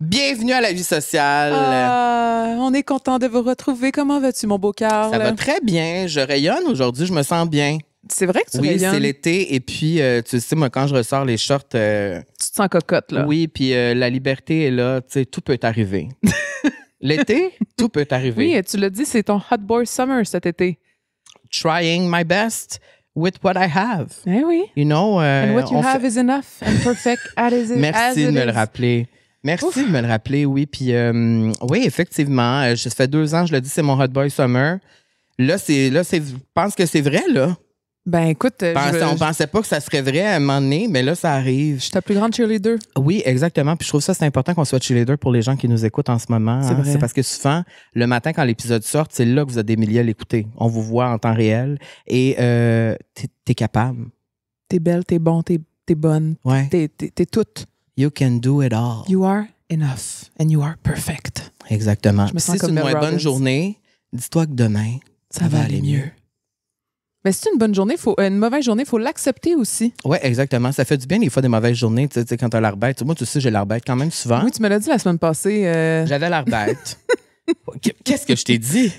Bienvenue à la vie sociale. On est content de vous retrouver. Comment vas-tu, mon beau Carl? Ça va très bien. Je rayonne aujourd'hui. Je me sens bien. C'est vrai que tu Oui, rayonnes? c'est l'été. Et puis, tu sais, moi, quand je ressors les shorts... Tu te sens cocotte, là. Oui, puis la liberté est là. Tu sais, tout peut arriver. L'été, tout peut arriver. Oui, tu l'as dit, c'est ton Hot Boy Summer cet été. Trying my best with what I have. Eh oui. You know, And what you have is enough and perfect as it is. Merci de me le rappeler. Merci de me le rappeler, oui. Puis, oui, effectivement, ça fait 2 ans, je le dis, c'est mon Hot Boy Summer. Là, je pense que c'est vrai, là. Ben, écoute, On pensait pas que ça serait vrai à un moment donné, mais là, ça arrive. je suis ta plus grande cheerleader. Oui, exactement. Puis je trouve ça, c'est important qu'on soit cheerleader pour les gens qui nous écoutent en ce moment. C'est vrai. C'est parce que souvent, le matin, quand l'épisode sort, c'est là que vous êtes des milliers à l'écouter. On vous voit en temps réel et t'es capable. T'es belle, t'es bon, t'es bonne. Ouais. T'es toute. You can do it all. You are enough and you are perfect. Exactement. Je me sens Si c'est comme une Mel moins bonne Robbins. journée, dis-toi que demain, Ça va aller mieux. Mais si c'est une bonne journée, une mauvaise journée, il faut l'accepter aussi. Oui, exactement. Ça fait du bien des fois des mauvaises journées, tu sais, quand t'as l'air bête. Moi, tu sais, j'ai l'air bête quand même souvent. Oui, tu me l'as dit la semaine passée. J'avais l'air bête. Qu'est-ce que je t'ai dit?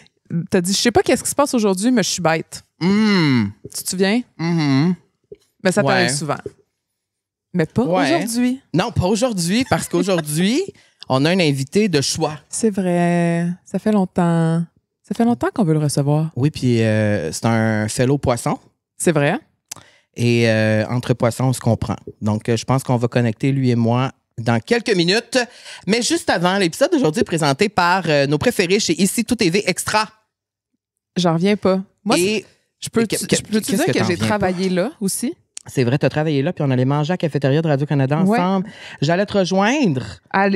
T'as dit, je sais pas qu'est-ce qui se passe aujourd'hui, mais je suis bête. Tu te souviens? Mais ça t'arrive Ouais. souvent. Mais pas Ouais. aujourd'hui. Non, pas aujourd'hui, parce qu'aujourd'hui, on a un invité de choix. C'est vrai. Ça fait longtemps. Ça fait longtemps qu'on veut le recevoir. Oui, puis c'est un fellow poisson. C'est vrai. Et entre poissons, on se comprend. Donc, je pense qu'on va connecter, lui et moi, dans quelques minutes. Mais juste avant, l'épisode d'aujourd'hui est présenté par nos préférés chez Ici Tout TV Extra. J'en reviens pas. Moi, Et je peux qu'est-ce te dire que que t'en j'ai reviens travaillé là aussi. c'est vrai, tu as travaillé là, puis on allait manger à la cafétéria de Radio-Canada Ouais. ensemble. J'allais te rejoindre.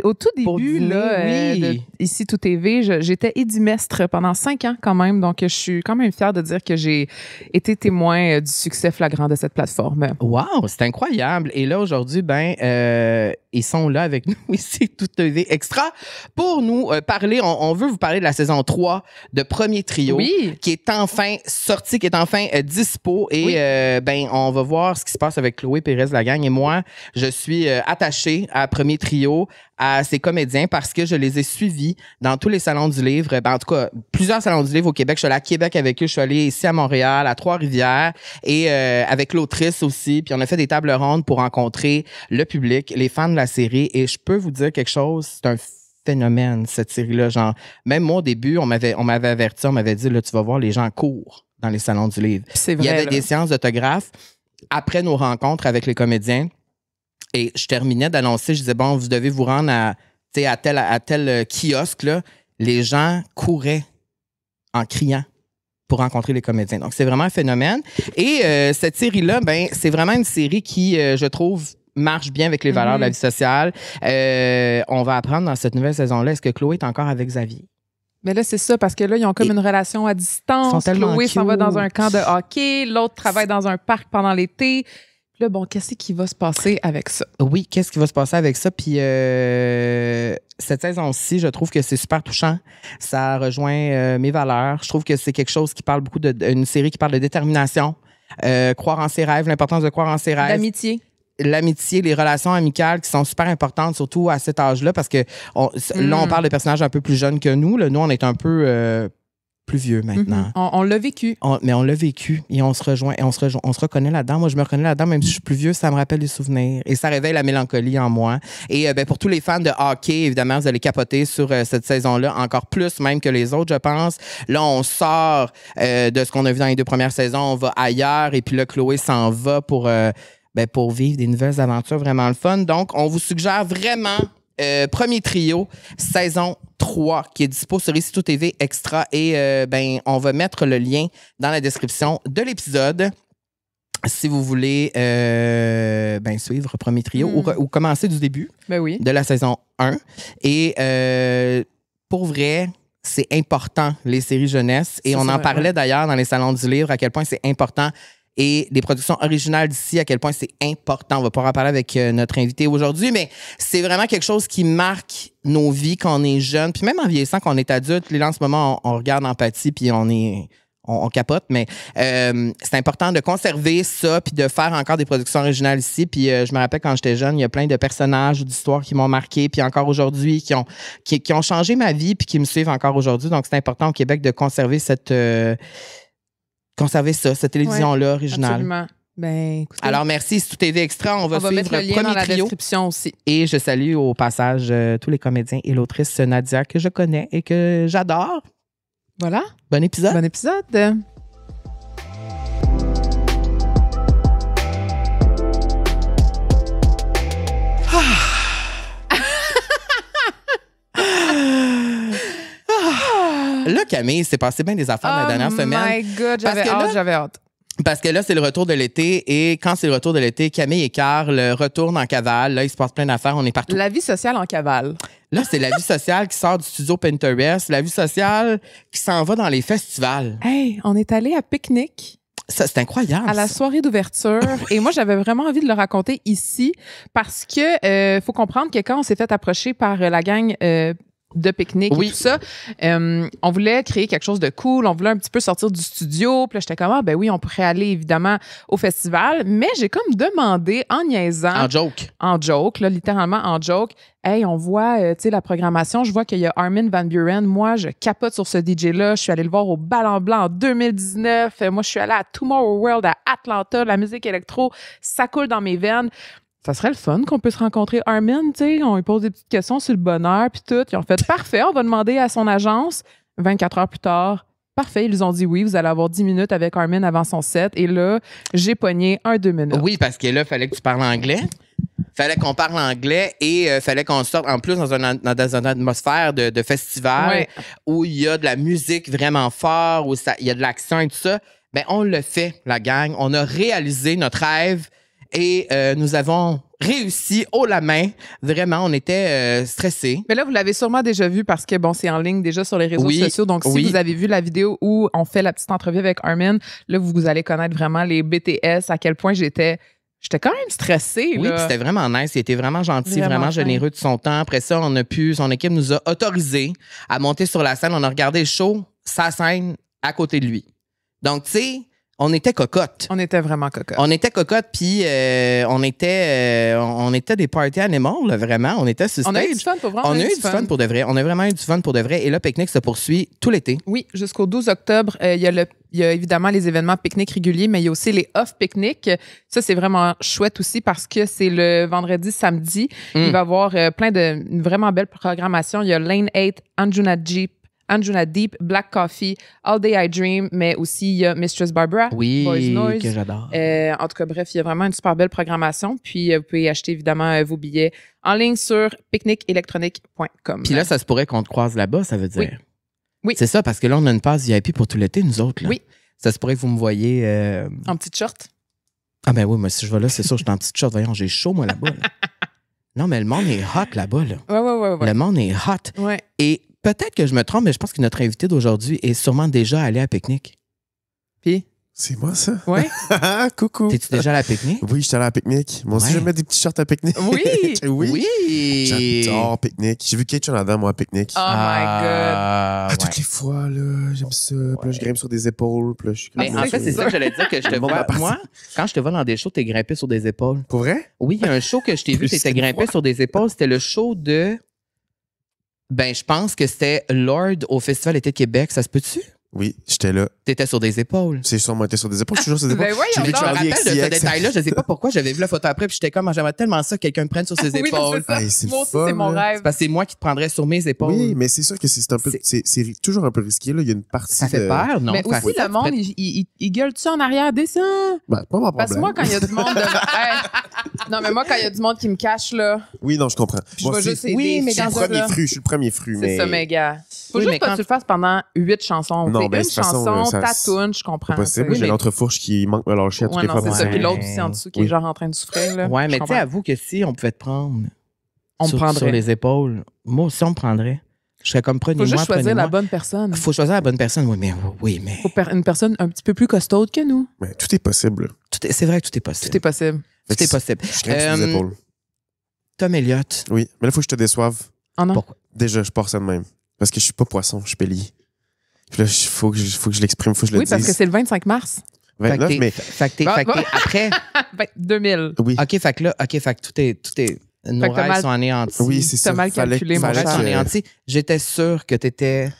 Au tout Pour début, dîner, là, oui. Ici Tout TV, j'étais édimestre pendant 5 ans quand même. Donc, je suis quand même fière de dire que j'ai été témoin du succès flagrant de cette plateforme. Wow, c'est incroyable. Et là, aujourd'hui, ils sont là avec nous ici, Tout TV Extra, pour nous parler. On veut vous parler de la saison 3 de Premier Trio, Oui. qui est enfin sorti, qui est enfin dispo. Et on va voir ce qui se passe avec Chloé Pérez, la gang. Et moi, je suis attachée à Premier Trio, à ces comédiens, parce que je les ai suivis dans tous les salons du livre. En tout cas, plusieurs salons du livre au Québec. Je suis allée à Québec avec eux. Je suis allée ici à Montréal, à Trois-Rivières, et avec l'autrice aussi. Puis on a fait des tables rondes pour rencontrer le public, les fans de la série. Et je peux vous dire quelque chose, c'est un phénomène, cette série-là. Genre, même moi, au début, on m'avait averti, on m'avait dit, là, tu vas voir, les gens courent dans les salons du livre. C'est Il y vrai. avait là. des séances d'autographes après nos rencontres avec les comédiens. Et je terminais d'annoncer, je disais, bon, vous devez vous rendre à tel kiosque, là. Les gens couraient en criant pour rencontrer les comédiens. Donc, c'est vraiment un phénomène. Et cette série-là, c'est vraiment une série qui, je trouve, marche bien avec les valeurs de la vie sociale. On va apprendre dans cette nouvelle saison-là, est-ce que Chloé est encore avec Xavier? Mais là, c'est ça, parce que là, ils ont comme Et- une relation à Ils distance. sont tellement Chloé s'en va cute. dans un camp de hockey, l'autre travaille dans un parc pendant l'été. Puis là, bon, qu'est-ce qui va se passer avec ça? Oui, qu'est-ce qui va se passer avec ça? Puis cette saison-ci, je trouve que c'est super touchant. Ça rejoint mes valeurs. Je trouve que c'est quelque chose qui parle beaucoup une série qui parle de détermination, croire en ses rêves, l'importance de croire en ses rêves. D'amitié. L'amitié, les relations amicales qui sont super importantes, surtout à cet âge-là, parce que là, on parle de personnages un peu plus jeunes que nous. Là. Nous, on est un peu plus vieux maintenant. On l'a vécu. Mais on l'a vécu et on se rejoint et on se reconnaît là-dedans. Moi, je me reconnais là-dedans, même si je suis plus vieux, ça me rappelle des souvenirs et ça réveille la mélancolie en moi. Et pour tous les fans de hockey, évidemment, vous allez capoter sur cette saison-là, encore plus même que les autres, je pense. Là, on sort de ce qu'on a vu dans les 2 premières saisons, on va ailleurs et puis là, Chloé s'en va pour vivre des nouvelles aventures vraiment le fun. Donc, on vous suggère vraiment Premier Trio, saison 3, qui est dispo sur Ici Tout TV Extra. Et on va mettre le lien dans la description de l'épisode si vous voulez suivre Premier Trio ou commencer du début Ben oui. de la saison 1. Et pour vrai, c'est important, les séries jeunesse. Et Ça, on c'est en vrai, parlait ouais. d'ailleurs dans les salons du livre, à quel point c'est important. Et les productions originales d'ici, à quel point c'est important. On va pouvoir en parler avec notre invité aujourd'hui, mais c'est vraiment quelque chose qui marque nos vies quand on est jeune. Puis même en vieillissant, quand on est adulte, là, en ce moment, on regarde Empathie, puis on on capote, mais c'est important de conserver ça puis de faire encore des productions originales ici. Puis je me rappelle quand j'étais jeune, il y a plein de personnages ou d'histoires qui m'ont marqué, puis encore aujourd'hui, qui ont changé ma vie puis qui me suivent encore aujourd'hui. Donc, c'est important au Québec de conserver cette télévision-là originale. Absolument. Ben, écoutez, Alors, merci. C'est tout TV Extra. On va suivre mettre le lien premier dans la trio. description aussi. Et je salue au passage tous les comédiens et l'autrice Nadia que je connais et que j'adore. Voilà. Bon épisode. Bon épisode. Là, Camille, c'est passé bien des affaires la dernière semaine. Oh my God, j'avais hâte. Parce que là, c'est le retour de l'été. Et quand c'est le retour de l'été, Camille et Carl retournent en cavale. Là, il se passe plein d'affaires. On est partout. La vie sociale en cavale. Là, c'est la vie sociale qui sort du studio Pinterest. La vie sociale qui s'en va dans les festivals. Hey, on est allé à pique-nique. Ça, c'est incroyable. À la soirée d'ouverture. Et moi, j'avais vraiment envie de le raconter ici parce que faut comprendre que quand on s'est fait approcher par la gang de pique-nique et tout ça, on voulait créer quelque chose de cool. On voulait un petit peu sortir du studio. Puis là, j'étais comme, ben oui, on pourrait aller évidemment au festival. Mais j'ai comme demandé en niaisant. En joke, là, littéralement en joke. Hey, on voit, tu sais, la programmation. Je vois qu'il y a Armin van Buuren. Moi, je capote sur ce DJ-là. Je suis allée le voir au Ballon Blanc en 2019. Moi, je suis allée à Tomorrow World à Atlanta. La musique électro, ça coule dans mes veines. Ça serait le fun qu'on puisse rencontrer Armin, tu sais. On lui pose des petites questions sur le bonheur, puis tout. Ils ont fait parfait, on va demander à son agence. 24 heures plus tard, parfait, ils ont dit oui, vous allez avoir 10 minutes avec Armin avant son set. Et là, j'ai pogné 2 minutes. Oui, parce que là, il fallait que tu parles anglais. Fallait qu'on parle anglais et fallait qu'on sorte en plus dans une atmosphère de festival où il y a de la musique vraiment fort, où il y a de l'action et tout ça. Ben, on le fait, la gang. On a réalisé notre rêve. Et nous avons réussi haut la main. Vraiment, on était stressés. Mais là, vous l'avez sûrement déjà vu parce que, bon, c'est en ligne déjà sur les réseaux sociaux. Donc, si vous avez vu la vidéo où on fait la petite entrevue avec Armin, là, vous allez connaître vraiment les BTS, à quel point j'étais quand même stressée. Oui, c'était vraiment nice. Il était vraiment gentil, vraiment généreux de son temps. Après ça, son équipe nous a autorisés à monter sur la scène. On a regardé le show, sa scène, à côté de lui. Donc, tu sais, on était cocottes. On était vraiment cocottes. On était cocottes, puis on était des party animals, là, vraiment. On était sur stage. On a eu du fun pour vrai. On a eu du fun pour de vrai. On a vraiment eu du fun pour de vrai. Et là, Pique-Nique se poursuit tout l'été. Oui, jusqu'au 12 octobre. Il y a évidemment les événements pique-nique réguliers, mais il y a aussi les off-pique-nique. Ça, c'est vraiment chouette aussi parce que c'est le vendredi, samedi. Il va y avoir une vraiment belle programmation. Il y a Lane 8, Anjuna Deep, Black Coffee, All Day I Dream, mais aussi il y a Mistress Barbara, Boys Noise. Que j'adore. En tout cas, bref, il y a vraiment une super belle programmation. Puis, vous pouvez acheter évidemment vos billets en ligne sur picnicelectronique.com. Puis là, ça se pourrait qu'on te croise là-bas, ça veut dire. Oui. C'est ça, parce que là, on a une passe VIP pour tout l'été, nous autres. Là. Oui. Ça se pourrait que vous me voyez. En petite short. Ah, ben oui, moi, si je vais là, c'est sûr, je suis en petite short. Voyons, j'ai chaud, moi, là-bas. Là. Non, mais le monde est hot là-bas. Là. Ouais. Le monde est hot. Ouais. Et peut-être que je me trompe, mais je pense que notre invité d'aujourd'hui est sûrement déjà allé à Pique-Nique. Puis? C'est moi, ça? Ouais. Coucou. T'es-tu déjà allé à Pique-Nique? Oui, j'étais allé à Pique-Nique. Moi aussi, je mets des petits shorts à Pique-Nique. Oui! Oui! J'adore Pique-Nique. J'ai vu Kate Jonathan, moi, à Pique-Nique. Oh my God! Toutes les fois, là, j'aime ça. Puis là, je grimpe sur des épaules. Puis là, je suis Mais en fait, c'est ça que j'allais dire que je te vois. Moi, quand je te vois dans des shows, t'es grimpé sur des épaules. Pour vrai? Oui, il y a un show que je t'ai vu, t'étais grimpé sur des épaules. C'était le show de... Ben, je pense que c'était Lord au Festival Été de Québec. Ça se peut-tu? Oui, j'étais là. T'étais sur des épaules. C'est sûrement été sur des épaules. Je suis toujours sur des épaules. Ben voyons J'ai vu donc. Je me Charlie rappelle de ce XCX. détail-là. Je sais pas pourquoi. J'avais vu la photo après, puis j'étais comme, j'aimerais tellement ça que quelqu'un me prenne sur ses Oui, épaules. c'est ça. Hey, c'est Moi le aussi, fun, c'est mon là. rêve. Parce que c'est moi qui te prendrais sur mes épaules. Oui, mais c'est sûr que c'est un peu, c'est toujours un peu risqué, là. Il y a une partie. Ça fait peur, non? Mais Ça aussi, fait- le monde, il gueule-tu en arrière? Descends! Ben, pas mon problème. Parce que moi, quand il y a du monde... Non, mais moi, quand il y a du monde qui me cache, là, Oui, non, je comprends. je Moi vais aussi, juste oui, aider. mais je suis dans le ce premier là. fru. Je suis le premier fru, C'est mais. ça, mes gars. Faut Oui, juste mais pas quand- que tu le fasses pendant 8 chansons. Non, T'sais, ben, une de toute façon, chanson, ça- ta toune, je comprends. Pas possible. t'sais. J'ai mais- l'entrefourche qui manque me lâcher à toutes Ouais, les non, fois. c'est pour ça. ça. Puis l'autre aussi en dessous qui est Oui. genre en train de souffrir. Là. Ouais, Je mais tu sais, comprends. avoue que si on pouvait te prendre On me sur prendrait. les épaules, moi aussi, on me prendrait. Je serais comme, Faut prenez-moi, juste choisir prenez-moi. la bonne personne. Faut choisir la bonne personne, oui, mais Faut une personne un petit peu plus costaude que nous. Mais tout est possible. c'est vrai que tout est possible. Tout est possible. Tout est possible. Je grimpe sur les épaules. Tom Elliott, Oui, mais là, il faut que je te déçoive. Oh non. Pourquoi? Déjà, je pars ça de même. Parce que je suis pas poisson, je suis bélier. Puis là, faut que je l'exprime, faut que je le Oui, dise. parce que c'est le 25 mars. 29, mais... Fait que t'es après. 2000. Oui. OK, fait que tout est nos Fait que t'as rêves mal- sont anéantis. Oui, c'est ça. T'as mal calculé, Nos mon rêves cher. sont anéantis. J'étais sûre que t'étais...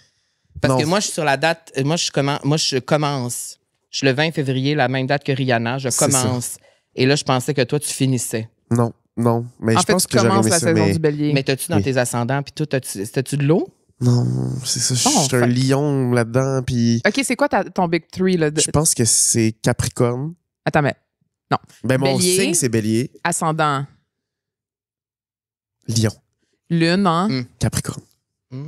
Parce Non. que moi, je suis sur la date... Moi, je commence. Je suis le 20 février, la même date que Rihanna. Je C'est commence. Et là, je pensais que toi, tu finissais. Non. Mais En je fait, pense tu que j'aurais commences aimé la ça, saison mais... du bélier. Mais t'as-tu dans Oui. tes ascendants, puis tout, c'était-tu de l'eau? Non, c'est ça. Je Bon, suis un fait- lion là-dedans, puis OK, c'est quoi ton Big Three? Là, je pense que c'est Capricorne. Attends, mais Ben, mon Bélier. signe, c'est Bélier. ascendant, Lion. lune, hein? Capricorne.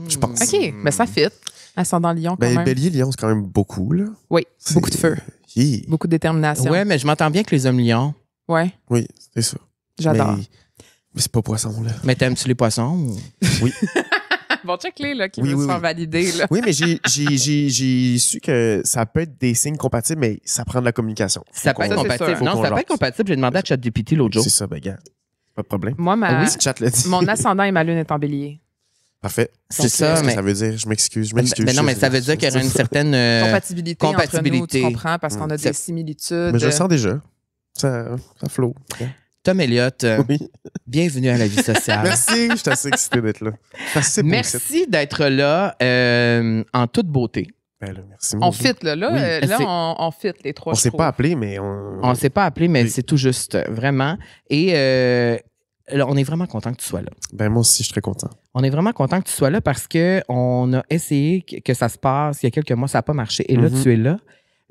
Je pense. OK, mais ça fit. Ascendant lion, quand Ben, même. Bélier, Lion, c'est quand même beaucoup, là. Oui, C'est- beaucoup de feu, Hi. beaucoup de détermination. Ouais, mais je m'entends bien que les hommes lions. Ouais, Oui, c'est ça. j'adore. Mais c'est pas poisson, là. Mais t'aimes-tu les poissons? Ou... Bon, check-les, là, qui Oui, veulent oui, se faire oui. valider, là. Oui, mais j'ai su que ça peut être des signes compatibles, mais ça prend de la communication. Ça peut être Ça, c'est compatible. sûr. Non, Faut ça qu'on peut être compatible. J'ai demandé à ChatGPT l'autre jour. C'est ça, ben, gars. Pas de problème. Moi, Oui, si chat l'a dit. mon ascendant et ma lune est en bélier. Parfait. C'est Donc, ça, qu'est-ce que mais- ça veut dire? Je m'excuse. Mais non, mais ça veut dire qu'il y aurait une certaine Compatibilité entre nous, compatibilité. tu comprends, parce qu'on a des similitudes. Mais je le sens déjà. Ça flotte. Tom Elliott, Oui. bienvenue à la vie sociale. Merci, je suis assez excité d'être là. C'est beau, ça. Merci d'être là en toute beauté. Ben là, merci. On mon Dieu. fit, là. Là, Oui. là C'est- on fit, les trois, On je s'est trouve. pas appelé, mais On ne s'est pas appelé, mais Oui. c'est tout juste, vraiment. Et là, on est vraiment content que tu sois là. Ben moi aussi, je suis très content. On est vraiment content que tu sois là parce qu'on a essayé que ça se passe il y a quelques mois, ça n'a pas marché. Et là, Mhm. tu es là.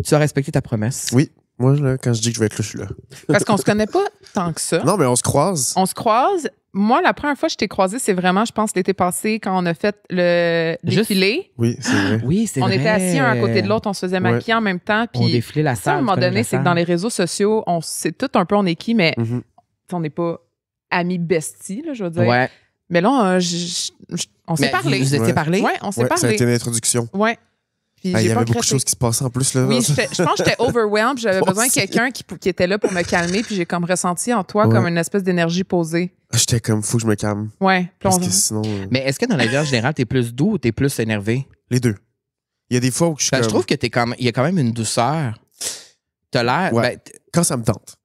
Tu as respecté ta promesse. Oui. Moi, là, quand je dis que je vais être là, je suis là. Parce qu'on se connaît pas tant que ça. Non, mais on se croise. On se croise. Moi, la première fois que je t'ai croisé, c'est vraiment, je pense, l'été passé, quand on a fait le Juste- défilé. Oui, c'est vrai. Oui, c'est On vrai. était assis un à côté de l'autre, on se faisait maquiller en même temps. On Puis, défilait la ça, salle. à un moment du Collège donné, La c'est que Salle. dans les réseaux sociaux, on sait tout un peu on est qui, mais Mhm. on n'est pas amis besties, là, je veux dire. Ouais. Mais là, on s'est Mais parlé. Vous étiez Ouais. parlé? Ouais, on s'est Ouais, ça a parlé. été une introduction. Ouais. Puis Ah, il j'ai y pas avait beaucoup de regretté. choses qui se passaient en plus. Là. Oui, je pense que j'étais overwhelmed. J'avais Moi besoin de aussi. quelqu'un qui était là pour me calmer. Puis j'ai comme ressenti en toi Ouais. comme une espèce d'énergie posée. J'étais comme, faut que je me calme. Ouais. Puis Parce on- que sinon. Mais est-ce que dans la vie en général, t'es plus doux ou t'es plus énervé? Les deux. Il y a des fois où je suis Parce que comme. je trouve que il y a quand même une douceur. T'as l'air. Ouais. Ben, Quand ça me tente.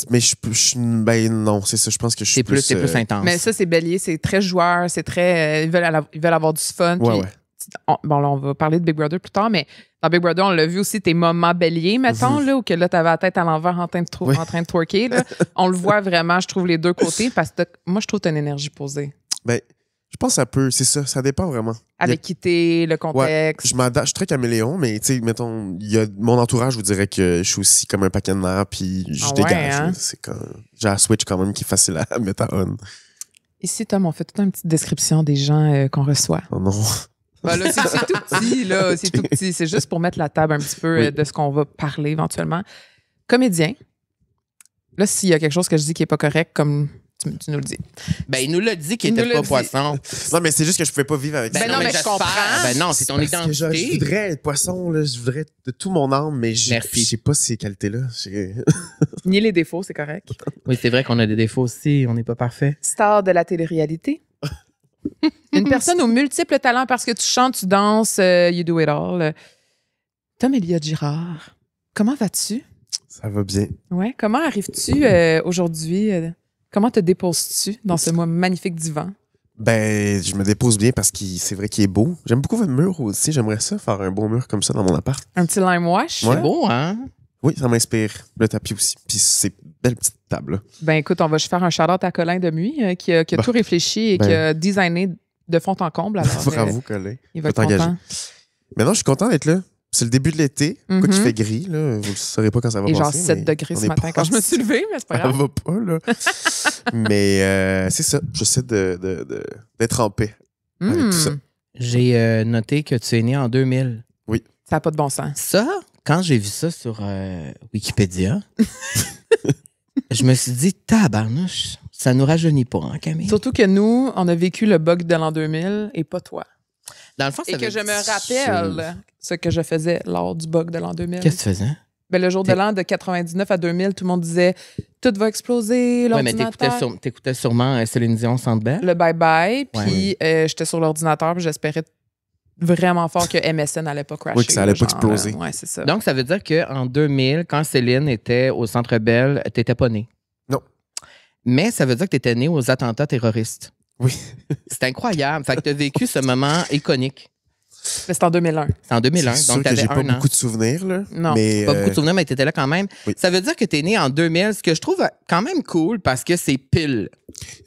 Mais ben non, c'est ça. Je pense que je suis t'es plus intense. Mais ça, c'est bélier, c'est très joueur, c'est très. Ils veulent avoir du fun. Ouais, puis ouais. bon, là, on va parler de Big Brother plus tard, mais dans Big Brother, on l'a vu aussi, tes moments béliers, mettons, là, où que là, t'avais la tête à l'envers en train de, Oui. en train de twerker. Là. On le voit vraiment, je trouve, les deux côtés, parce que moi, je trouve que t'as une énergie posée. Ben, je pense que ça peut. C'est ça. Ça dépend vraiment. Avec qui t'es, le contexte. Je suis très caméléon, mais tu sais, mettons, il y a mon entourage, vous dirait que je suis aussi comme un paquet de nerfs, puis je Ah ouais, dégage. hein? là. C'est comme. J'ai un switch quand même qui est facile à mettre à on. Ici, Tom, on fait toute une petite description des gens qu'on reçoit. Oh non. Ben là, c'est tout petit, là. C'est tout petit. C'est juste pour mettre la table un petit peu Oui. de ce qu'on va parler éventuellement. Comédien. Là, s'il y a quelque chose que je dis qui n'est pas correct, comme tu nous le dis. Ben, il nous l'a dit qu'il Il était nous l'a pas dit. poisson. Non, mais c'est juste que je pouvais pas vivre avec Ben ça. non, mais je j'espère. comprends. Ben non, c'est ton Parce que je identité. voudrais être poisson, là, je voudrais de tout mon âme, mais Merci. j'ai pas ces qualités-là. Ni les défauts, c'est correct. Oui, c'est vrai qu'on a des défauts aussi. On n'est pas parfait. Star de la télé-réalité. Une personne aux multiples talents parce que tu chantes, tu danses, you do it all. Tom Elliott Girard, comment vas-tu? Ça va bien. Ouais, comment arrives-tu aujourd'hui? Comment te déposes-tu dans ce magnifique divan? Ben, je me dépose bien parce que c'est vrai qu'il est beau. J'aime beaucoup votre mur aussi. J'aimerais ça, faire un beau mur comme ça dans mon appart. Un petit lime wash? Ouais. C'est beau, hein? Oui, ça m'inspire. Le tapis aussi. Puis c'est belle petite table. Là. Ben écoute, on va juste faire un shout-out à Colin Demuy qui a tout réfléchi et qui a designé de fond en comble. Alors, Bravo, Colin. il va Faut être t'engager. content. Maintenant, je suis content d'être là. C'est le début de l'été. Pourquoi Mhm. il fait gris, là? Vous ne saurez pas quand ça va Et passer. genre 7 mais degrés on ce est matin quand je me suis levée, mais c'est pas Ça grave. va pas, là. Mais c'est ça. J'essaie d'être en paix avec tout ça. J'ai noté que tu es né en 2000. Ça n'a pas de bon sens. Ça, quand j'ai vu ça sur Wikipédia, je me suis dit, tabarnouche, ça nous rajeunit pas, hein, Camille? Surtout que nous, on a vécu le bug de l'an 2000 et pas toi. Dans le fond, ça Et que veut je dire- me rappelle ce que je faisais lors du bug de l'an 2000. Qu'est-ce que tu faisais? Ben, le jour de l'an de 99 à 2000, tout le monde disait tout va exploser, Oui, mais l'ordinateur. t'écoutais sûrement Céline Dion Centre Bell. Le bye-bye. Ouais. Puis j'étais sur l'ordinateur puis j'espérais vraiment fort que MSN allait pas crasher. Oui, que ça allait pas exploser. Ouais, c'est ça. Donc, ça veut dire qu'en 2000, quand Céline était au Centre Bell, t'étais pas née. Non. Mais ça veut dire que t'étais née aux attentats terroristes. Oui. C'est incroyable. Fait que t'as vécu ce moment iconique. Mais c'est en 2001. C'est en 2001, C'est donc sûr que t'avais j'ai pas 1 an. beaucoup de souvenirs, là. Non. Mais, Pas beaucoup de souvenirs, mais t'étais là quand même. Oui. Ça veut dire que t'es né en 2000, ce que je trouve quand même cool parce que c'est pile.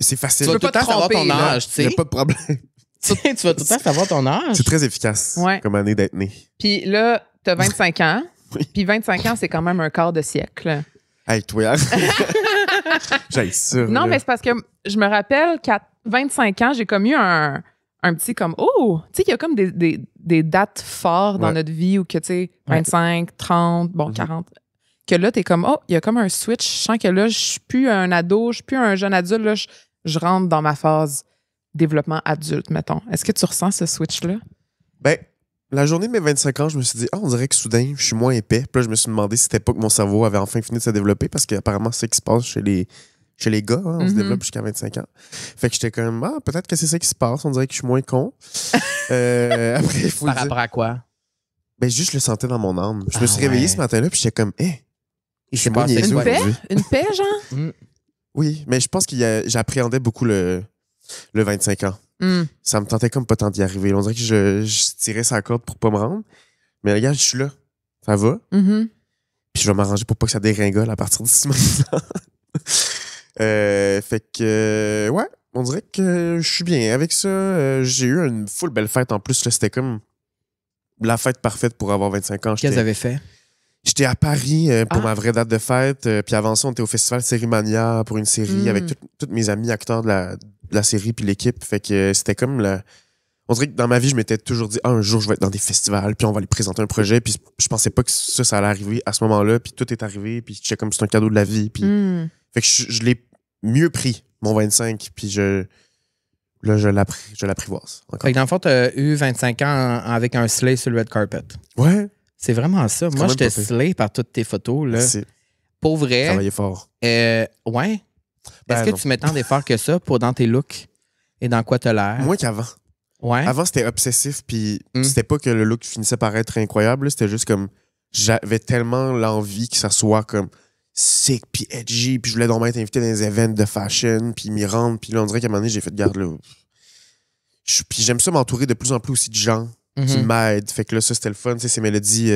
c'est facile. Tu vas peux tout le pas temps savoir tromper, ton là. âge, tu Il n'y sais. a pas de problème. Tu vas tout le temps savoir ton âge. C'est très efficace Ouais. comme année d'être né. Puis là, t'as 25 ans. Oui. Puis 25 ans, c'est quand même un quart de siècle. Hey, toi, j'ai ça. Non, là. mais c'est parce que je me rappelle qu'à 25 ans, j'ai comme eu un petit comme, oh, tu sais, il y a comme des dates fortes dans Ouais. notre vie où que, tu sais, 25, 30, bon, 40. Que là, t'es comme, oh, il y a comme un switch. Je sens que là, je suis plus un ado, je suis plus un jeune adulte. Là, je rentre dans ma phase développement adulte, mettons. Est-ce que tu ressens ce switch-là? Ben, la journée de mes 25 ans, je me suis dit, on dirait que soudain, je suis moins épais. Puis là, je me suis demandé si c'était pas que mon cerveau avait enfin fini de se développer parce qu'apparemment, c'est ce qui se passe chez les gars. Hein, on se développe jusqu'à 25 ans. Fait que j'étais comme, peut-être que c'est ça qui se passe. On dirait que je suis moins con. Après, il faut Par dire. rapport à quoi? Ben, juste, je le sentais dans mon âme. Je me suis ouais. réveillé ce matin-là, puis j'étais comme, Il c'est s'est moi passé niaiseux Une quoi? paix? aujourd'hui. Une paix, genre? Oui, mais je pense que j'appréhendais beaucoup le 25 ans. Ça me tentait comme pas tant d'y arriver. On dirait que je tirais sa corde pour pas me rendre. Mais regarde, je suis là. Ça va. Mhm. Puis je vais m'arranger pour pas que ça dégringole à partir d'ici maintenant. Fait que, ouais, on dirait que je suis bien. Avec ça, j'ai eu une full belle fête en plus. Là, c'était comme la fête parfaite pour avoir 25 ans. Qu'est-ce que vous avez fait? J'étais à Paris pour ma vraie date de fête. Puis avant ça, on était au festival Sérimania pour une série avec tous mes amis acteurs de la série puis l'équipe. Fait que c'était comme on dirait que dans ma vie, je m'étais toujours dit un jour, je vais être dans des festivals, puis on va aller présenter un projet. Puis je pensais pas que ça allait arriver à ce moment-là. Puis tout est arrivé. Puis j'étais comme c'est un cadeau de la vie. Puis fait que je l'ai mieux pris, mon 25. Puis je l'apprivoise encore. Fait que dans le fond, t'as eu 25 ans avec un slay sur le red carpet. Ouais. C'est vraiment ça. Moi, même j'étais pas pire. slay par toutes tes photos. Là. C'est Pour vrai, travailler fort. ouais. Ben Est-ce que non. tu mets tant d'efforts que ça pour dans tes looks et dans quoi t'as l'air? Moins qu'avant. Ouais. Avant, c'était obsessif, puis c'était pas que le look finissait par être incroyable, là, c'était juste comme j'avais tellement l'envie que ça soit comme sick, puis edgy, puis je voulais donc être invité dans des événements de fashion, puis m'y rendre, puis là, on dirait qu'à un moment donné, j'ai fait garde là. Puis j'aime ça m'entourer de plus en plus aussi de gens qui m'aident. Fait que là, ça, c'était le fun. Tu sais, c'est Mélodie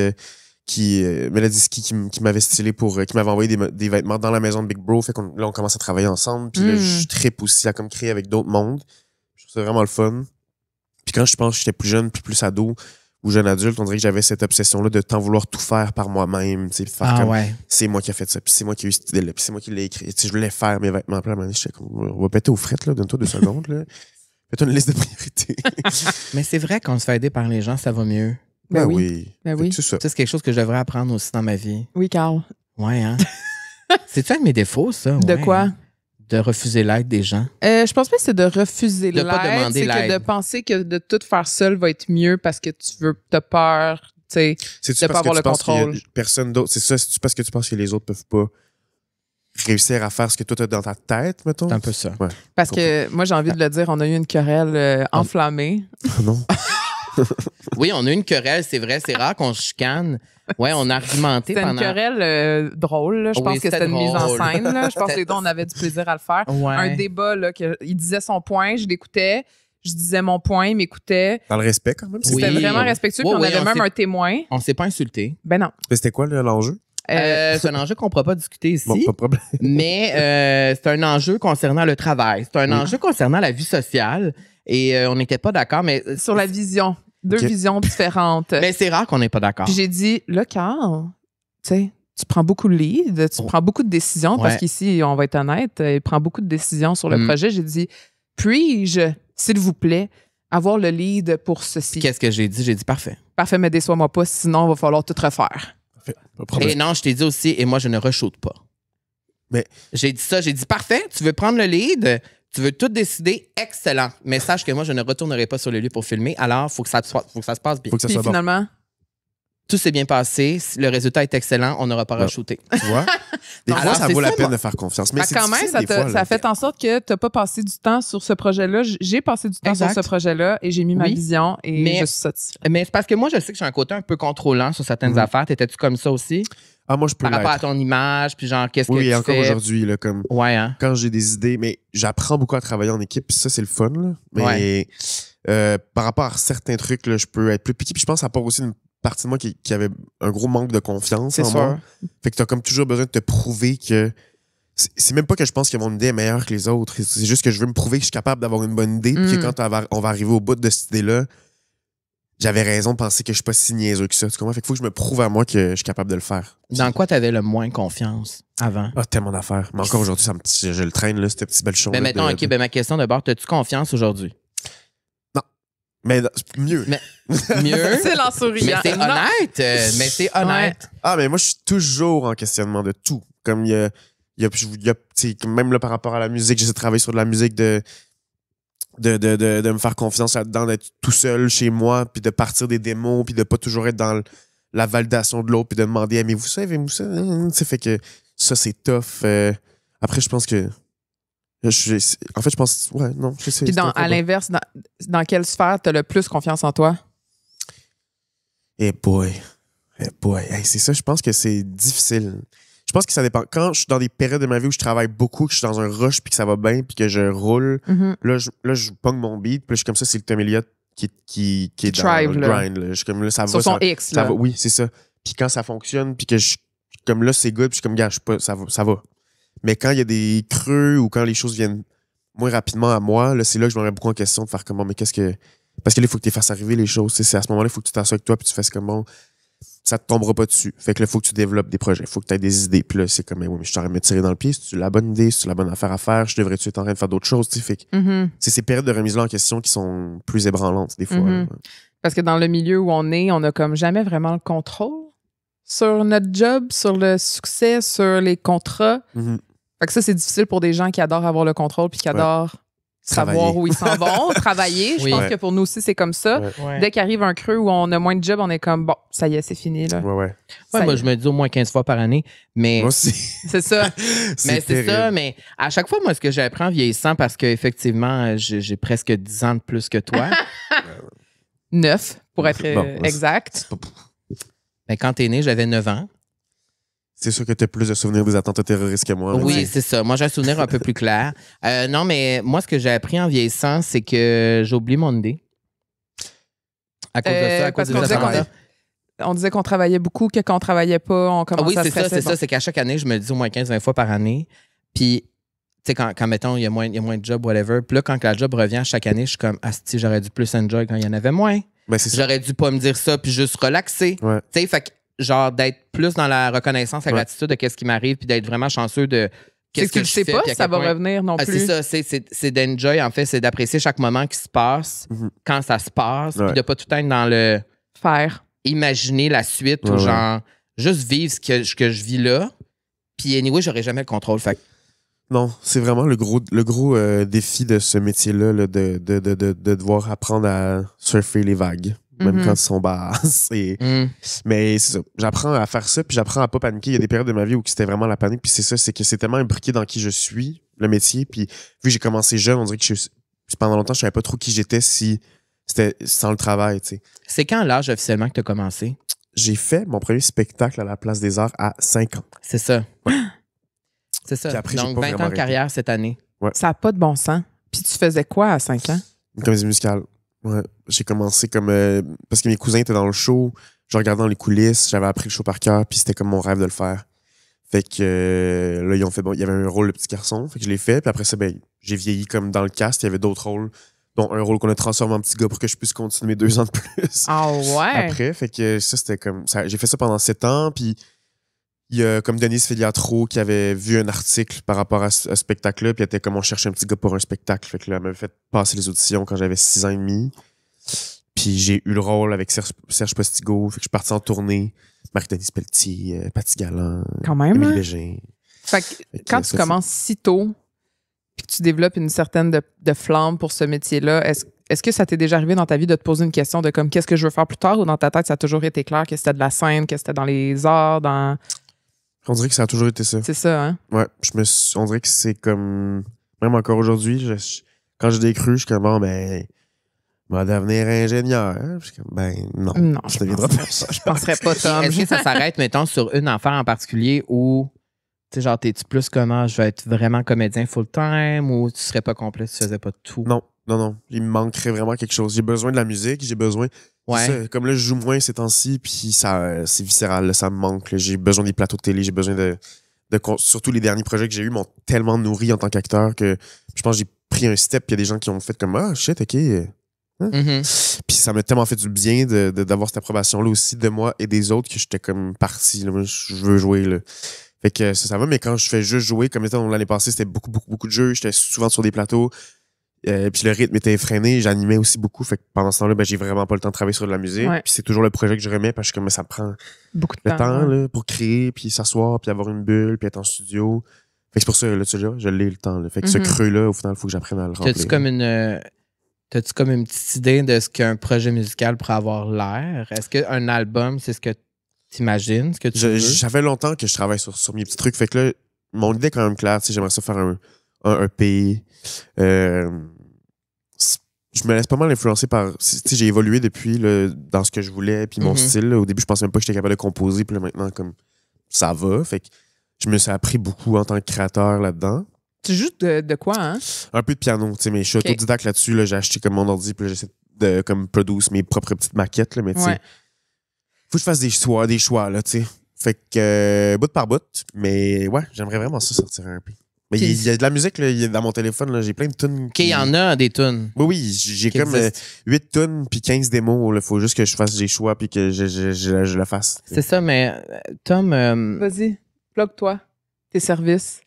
Ski qui m'avait stylé qui m'avait envoyé des vêtements dans la maison de Big Bro. Fait qu'on là, on commence à travailler ensemble. Puis là, je trippe aussi à comme créer avec d'autres mondes. Je trouve ça vraiment le fun. Puis quand je pense que j'étais plus jeune, puis plus ado ou jeune adulte, on dirait que j'avais cette obsession-là de tant vouloir tout faire par moi-même. Tu sais, faire comme ouais. c'est moi qui ai fait ça, puis c'est moi qui ai eu cette idée-là, puis c'est moi qui l'ai écrit. Tu sais, je voulais faire mes vêtements. Puis à un moment donné, j'étais comme, on va péter aux frettes, là, donne-toi 2 secondes, là. Fais-toi une liste de priorités. Mais c'est vrai qu'on se fait aider par les gens, ça va mieux. Ben oui. oui. Ben Fait oui. que c'est ça. Ça, c'est quelque chose que je devrais apprendre aussi dans ma vie. Oui, Carl. Ouais, hein? C'est-tu un de mes défauts, ça? De Ouais, quoi? hein? De refuser l'aide des gens. Je pense pas que c'est de refuser De l'aide. pas demander c'est que l'aide. de penser que de tout faire seul va être mieux parce que t'as peur, tu sais. C'est-tu de parce pas avoir que le tu penses qu'il y a contrôle. personne d'autre? C'est ça? C'est-tu parce que tu penses que les autres peuvent pas réussir à faire ce que toi t'as dans ta tête, mettons? C'est un peu ça. Ouais. Parce que moi, j'ai envie de le dire, on a eu une querelle enflammée. Ah non. Oui, on a eu une querelle, c'est vrai. C'est rare qu'on se chicane. Ouais, on a argumenté C'était pendant... une querelle drôle. Là. Je Oui, pense que c'était une mise en drôle. scène. Là. Je pense que les deux, on avait du plaisir à le faire. Ouais. Un débat, là, il disait son point, je l'écoutais. Je disais mon point, il m'écoutait. Dans le respect, quand même. Oui. C'était vraiment respectueux. Oui, puis on oui, avait on même s'est- un témoin. On s'est pas insulté. Ben non. Mais c'était quoi l'enjeu? C'est un enjeu qu'on ne pourra pas discuter ici. Bon, pas de problème. Mais c'est un enjeu concernant le travail. C'est un enjeu concernant la vie sociale. Et on n'était pas d'accord, mais... Sur la vision. Deux Ok. visions différentes. Mais c'est rare qu'on n'est pas d'accord. Puis j'ai dit, là, Carl, tu sais, tu prends beaucoup de lead, tu prends beaucoup de décisions, parce Ouais. qu'ici, on va être honnête, il prend beaucoup de décisions sur le Mm. projet. J'ai dit, puis-je, s'il vous plaît, avoir le lead pour ceci? Qu'est-ce que j'ai dit? J'ai dit parfait. Parfait, mais déçois-moi pas, sinon il va falloir tout refaire. Pas de problème. Et non, je t'ai dit aussi, et moi, je ne re-shoot pas. Mais- J'ai dit ça, j'ai dit parfait, tu veux prendre le lead, tu veux tout décider, excellent. Mais sache que moi, je ne retournerai pas sur le lieu pour filmer, alors il faut que ça se passe bien. Faut que ça Puis soit bon. finalement, tout s'est bien passé, le résultat est excellent, on n'aura pas rashooté. Tu vois? Des fois, Alors, ça c'est vaut la ça, peine moi. de faire confiance. Mais c'est quand même, difficile des fois, ça là. fait en sorte que tu n'as pas passé du temps sur ce projet-là. J'ai passé du temps Exact. sur ce projet-là et j'ai mis ma Oui. vision et Mais- je suis satisfaite. Mais c'est parce que moi, je sais que j'ai un côté un peu contrôlant sur certaines affaires. T'étais-tu comme ça aussi? Ah, moi, je peux Par rapport à l'être. ton image, puis genre, qu'est-ce que Oui, tu encore fais? aujourd'hui, là, comme Ouais, hein? quand j'ai des idées, mais j'apprends beaucoup à travailler en équipe, puis ça, c'est le fun, là. Mais par rapport à certains trucs, là, je peux être plus piqué. Puis je pense que ça part aussi une partie de moi qui avait un gros manque de confiance C'est en sûr. moi. Fait que t'as comme toujours besoin de te prouver que... C'est même pas que je pense que mon idée est meilleure que les autres. C'est juste que je veux me prouver que je suis capable d'avoir une bonne idée, puis que quand on va arriver au bout de cette idée-là, j'avais raison de penser que je suis pas si niaiseux que ça. Tu comprends? Fait qu'il faut que je me prouve à moi que je suis capable de le faire. Dans quoi t'avais le moins confiance avant? Ah, tellement d'affaires. Mais encore aujourd'hui, je le traîne, là, cette petite belle chose. Ben, mettons, OK, ben, ma question d'abord, t'as-tu confiance aujourd'hui? Mais mieux. Mais- Mieux? C'est en Mais souriant. c'est Non. honnête. Mais c'est honnête. Ah, mais moi, je suis toujours en questionnement de tout. Comme il y a tu sais, même là, par rapport à la musique, j'essaie de travailler sur de la musique, de me faire confiance là-dedans, d'être tout seul chez moi, puis de partir des démos, puis de pas toujours être dans la validation de l'autre, puis de demander aimez-vous ça, aimez-vous ça? Ça fait que ça, c'est tough. Après, je pense que. En fait, je pense. Ouais, non, je sais. Puis à l'inverse, dans quelle sphère tu as le plus confiance en toi? Eh boy. Hey, c'est ça, je pense que c'est difficile. Je pense que ça dépend. Quand je suis dans des périodes de ma vie où je travaille beaucoup, que je suis dans un rush, puis que ça va bien, puis que je roule, là, je pogne mon beat, puis là, je suis comme ça, c'est le Tom Elliott qui est dans thrive, le là. grind. Là. Je suis comme là, ça Sur va. son ça, X, ça là. va. Oui, c'est ça. Puis quand ça fonctionne, puis que comme là, c'est good, puis je suis comme, gars, ça va. Mais quand il y a des creux ou quand les choses viennent moins rapidement à moi, là, c'est là que je me remets beaucoup en question de faire comment, mais qu'est-ce que. Parce que là, il faut que tu fasses arriver les choses. C'est à ce moment-là, il faut que tu t'assoies avec toi, puis tu fasses comme bon. Ça te tombera pas dessus. Fait que là, il faut que tu développes des projets. Il faut que tu aies des idées. Puis là, c'est comme, oui, mais je suis en train de me tirer dans le pied. C'est-tu la bonne idée? C'est-tu la bonne affaire à faire? Je devrais-tu être en train de faire d'autres choses? Tu sais, fait que c'est ces périodes de remise-là en question qui sont plus ébranlantes, des fois. là. Parce que dans le milieu où on est, on a comme jamais vraiment le contrôle sur notre job, sur le succès, sur les contrats. Fait que ça, c'est difficile pour des gens qui adorent avoir le contrôle puis qui adorent savoir Travailler. où ils s'en vont, travailler. Je Oui. pense que pour nous aussi, c'est comme ça. Ouais. Dès qu'arrive un creux où on a moins de job, on est comme, bon, ça y est, c'est fini. Là. Ouais. Ouais, Ça moi, y est. je me dis au moins 15 fois par année. Mais Moi aussi. C'est ça. mais c'est terrible. ça, mais à chaque fois, moi, ce que j'apprends en vieillissant, parce qu'effectivement, j'ai presque 10 ans de plus que toi, 9, pour être Bon, exact. mais quand t'es né, j'avais 9 ans. C'est sûr que tu as plus de souvenirs des attentats terroristes que moi. là, Oui, tu sais. c'est ça. Moi, j'ai un souvenir un peu plus clair. Non, mais moi, ce que j'ai appris en vieillissant, c'est que j'ai oublié mon idée. À cause de ça, à cause parce des qu'on disait attentats. on disait qu'on travaillait beaucoup, que quand on travaillait pas, on Ah commençait oui, à c'est ça, stresser. c'est ça. C'est qu'à chaque année, je me le dis au moins 15-20 fois par année. Puis, tu sais, quand mettons, il y a moins de job, whatever. Puis là, quand la job revient chaque année, je suis comme, asti, j'aurais dû plus enjoy quand il y en avait moins. Ben, c'est ça. J'aurais dû pas me dire ça, puis juste relaxer. Ouais. Tu sais, fait que, genre, d'être plus dans la reconnaissance, la Ouais. gratitude de qu'est-ce qui m'arrive, puis d'être vraiment chanceux de C'est qu'est-ce que tu que le je sais fais. pas puis à si ça quel va point- revenir non Ah, plus. c'est ça, c'est d'enjoy, en fait, c'est d'apprécier chaque moment qui se passe, quand ça se passe, Ouais. puis de pas tout être dans le Faire. imaginer la suite Ouais, ou ouais. genre juste vivre ce que je vis là. Puis anyway, j'aurais jamais le contrôle. Fait que Non, c'est vraiment le gros défi de ce métier-là, là, de devoir apprendre à surfer les vagues, même Mhm. quand ils sont basses. Mais c'est ça. J'apprends à faire ça, puis j'apprends à pas paniquer. Il y a des périodes de ma vie où c'était vraiment la panique, puis c'est ça, c'est que c'est tellement imbriqué dans qui je suis, le métier. Puis vu que j'ai commencé jeune, on dirait que pendant longtemps, je savais pas trop qui j'étais si c'était sans le travail, tu sais. c'est quand l'âge officiellement que tu as commencé? J'ai fait mon premier spectacle à la Place des Arts à 5 ans. C'est ça. C'est ça. Puis après, j'ai Donc, pas 20 ans vraiment de carrière cette année. Ça n'a pas de bon sens. Puis tu faisais quoi à 5 ans? Une comédie musicale. Ouais. J'ai commencé comme... parce que mes cousins étaient dans le show. Je regardais dans les coulisses. J'avais appris le show par cœur. Puis c'était comme mon rêve de le faire. Fait que là, ils ont fait... Bon, il y avait un rôle de petit garçon. Fait que je l'ai fait. Puis après ça, ben, j'ai vieilli comme dans le cast. Il y avait d'autres rôles, dont un rôle qu'on a transformé en petit gars pour que je puisse continuer mes 2 ans de plus. Ah ouais? Après. Fait que ça, c'était comme... J'ai fait ça pendant 7 ans. Puis il y a comme Denise Filiatro qui avait vu un article par rapport à ce spectacle-là, puis elle était comme on cherchait un petit gars pour un spectacle. Fait que là, elle m'avait fait passer les auditions quand j'avais 6 ans et demi. Puis j'ai eu le rôle avec Serge Postigo. Fait que je suis parti en tournée. Marie-Denise Pelletier, Paty Galland, Quand même. Émilie hein? Bégin. Fait que Fait que quand ça, tu commences si tôt, puis que tu développes une certaine de flamme pour ce métier-là, est-ce est-ce que ça t'est déjà arrivé dans ta vie de te poser une question de comme qu'est-ce que je veux faire plus tard ou dans ta tête, ça a toujours été clair que c'était de la scène, que c'était dans les arts, dans... On dirait que ça a toujours été ça. C'est ça, hein? Ouais, on dirait que c'est comme... Même encore aujourd'hui, quand j'ai des crues, je suis comme, bon, ben... va devenir ingénieur. Hein? Je suis comme, ben non, je deviendrai pas ça. Je penserais pas, Tom. Est-ce que ça s'arrête, mettons, sur une affaire en particulier où, tu sais, genre, t'es-tu plus comment, je vais être vraiment comédien full-time ou tu serais pas complet si tu faisais pas tout? Non. Il me manquerait vraiment quelque chose. J'ai besoin de la musique, j'ai besoin... Ouais. Ça, comme là, je joue moins ces temps-ci, puis c'est viscéral, là, ça me manque. Là. J'ai besoin des plateaux de télé, j'ai besoin de surtout les derniers projets que j'ai eus m'ont tellement nourri en tant qu'acteur que je pense que j'ai pris un step, puis il y a des gens qui ont fait comme « Ah, shit, OK. » Puis ça m'a tellement fait du bien d'avoir cette approbation-là aussi de moi et des autres que j'étais comme parti. Là. Moi, je veux jouer. Là. Fait que ça va, mais quand je fais juste jouer, comme étant l'année passée, c'était beaucoup de jeux. J'étais souvent sur des plateaux. Puis le rythme était effréné. J'animais aussi beaucoup. Fait que pendant ce temps-là, ben, j'ai vraiment pas le temps de travailler sur de la musique. Ouais. Puis c'est toujours le projet que je remets parce que comme, ça me prend beaucoup de le temps ouais. là, pour créer, puis s'asseoir, puis avoir une bulle, puis être en studio. Fait que c'est pour ça, là, tu sais, je l'ai le temps. Là. Fait que ce creux-là, au final, il faut que j'apprenne à le remplir. T'as-tu comme une petite idée de ce qu'un projet musical pourrait avoir l'air? Est-ce qu'un album, c'est ce que t'imagines, ce que tu veux? J'avais longtemps que je travaille sur mes petits trucs. Fait que là, mon idée est quand même claire. J'aimerais ça faire un EP. Je me laisse pas mal influencer par... J'ai évolué depuis là, dans ce que je voulais, puis mon style. Là. Au début, je pensais même pas que j'étais capable de composer. Puis là, maintenant, comme ça va. Fait que je me suis appris beaucoup en tant que créateur là-dedans. Tu joues de quoi, hein? Un peu de piano, tu sais, mais je suis autodidacte là-dessus. Là, j'ai acheté comme mon ordi, puis là, j'essaie de comme produire mes propres petites maquettes, là, mais tu sais, faut que je fasse des choix, là, tu sais. Fait que, bout par bout, mais ouais, j'aimerais vraiment ça sortir un peu. Mais il y a de la musique, là, dans mon téléphone, là, j'ai plein de tunes. OK, il y en a des tunes. Oui, j'ai comme 8 tunes puis 15 démos, il faut juste que je fasse des choix puis que je le fasse. C'est ça, mais Tom... Vas-y, plug-toi, tes services.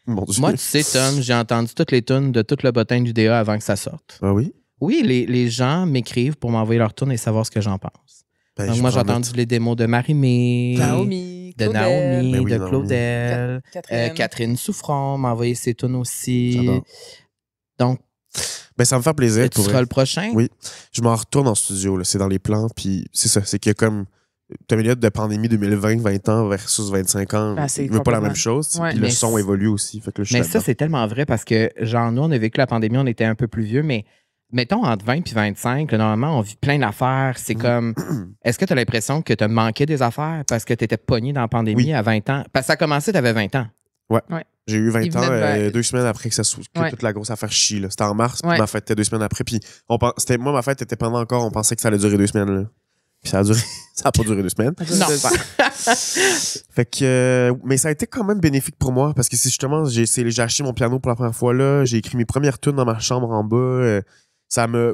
Mon Dieu. Moi, tu sais, Tom, j'ai entendu toutes les tunes de tout le bottin du DA avant que ça sorte. Ah oui? Oui, les gens m'écrivent pour m'envoyer leur tune et savoir ce que j'en pense. Ben, donc, moi, j'ai entendu les démos de Marie-Mé, Naomi, de Naomi, Ben oui, de Naomi. Claudel, Catherine Souffron m'a envoyé ses tunes aussi. J'adore. Donc, ben, ça me fait plaisir. tu seras le prochain? Oui. Je m'en retourne en studio, là. C'est dans les plans, puis c'est ça. C'est qu'il y a comme... Ta minute de pandémie 2020, 20 ans versus 25 ans, c'est il veut pas la même chose. Ouais, puis le son évolue aussi. Fait que là, je suis mais ça, là-dedans. c'est tellement vrai parce que, genre, nous, on a vécu la pandémie, on était un peu plus vieux, mais mettons entre 20 et 25, là, normalement, on vit plein d'affaires. C'est comme. Est-ce que tu as l'impression que tu as manqué des affaires parce que tu étais pogné dans la pandémie à 20 ans? Parce que ça a commencé, tu avais 20 ans. Ouais. J'ai eu 20 Il ans venait 2 semaines après que toute la grosse affaire chie. Là. C'était en mars, puis ma fête était 2 semaines après. Puis moi, ma fête était pendant encore, on pensait que ça allait durer 2 semaines. Là. Puis ça a pas duré 2 semaines. Non. Fait que, mais ça a été quand même bénéfique pour moi parce que c'est justement, j'ai acheté mon piano pour la première fois là, j'ai écrit mes premières tunes dans ma chambre en bas. Ça m'a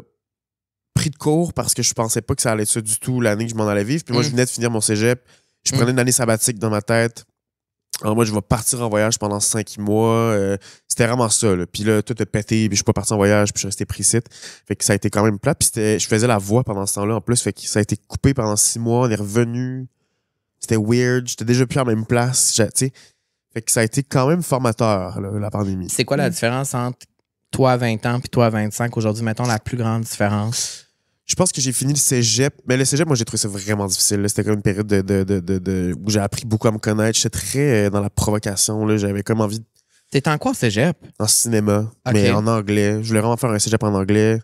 pris de court parce que je pensais pas que ça allait être ça du tout l'année que je m'en allais vivre. Puis moi, je venais de finir mon cégep. Je prenais une année sabbatique dans ma tête. Alors moi, je vais partir en voyage pendant 5 mois. C'était vraiment ça. Là. Puis là, tout a pété. Puis je suis pas parti en voyage. Puis je suis resté pris ici. Fait que ça a été quand même plat. Puis je faisais la voix pendant ce temps-là en plus. Fait que ça a été coupé pendant 6 mois. On est revenu. C'était weird. J'étais déjà plus en même place. Tu sais. Fait que ça a été quand même formateur, là, la pandémie. C'est quoi la différence entre toi à 20 ans puis toi à 25 aujourd'hui? Mettons la plus grande différence. Je pense que j'ai fini le cégep. Mais le cégep, moi, j'ai trouvé ça vraiment difficile. Là. C'était comme une période où j'ai appris beaucoup à me connaître. J'étais très dans la provocation. Là. J'avais comme envie... T'es en quoi, cégep? En cinéma, Okay. mais en anglais. Je voulais vraiment faire un cégep en anglais.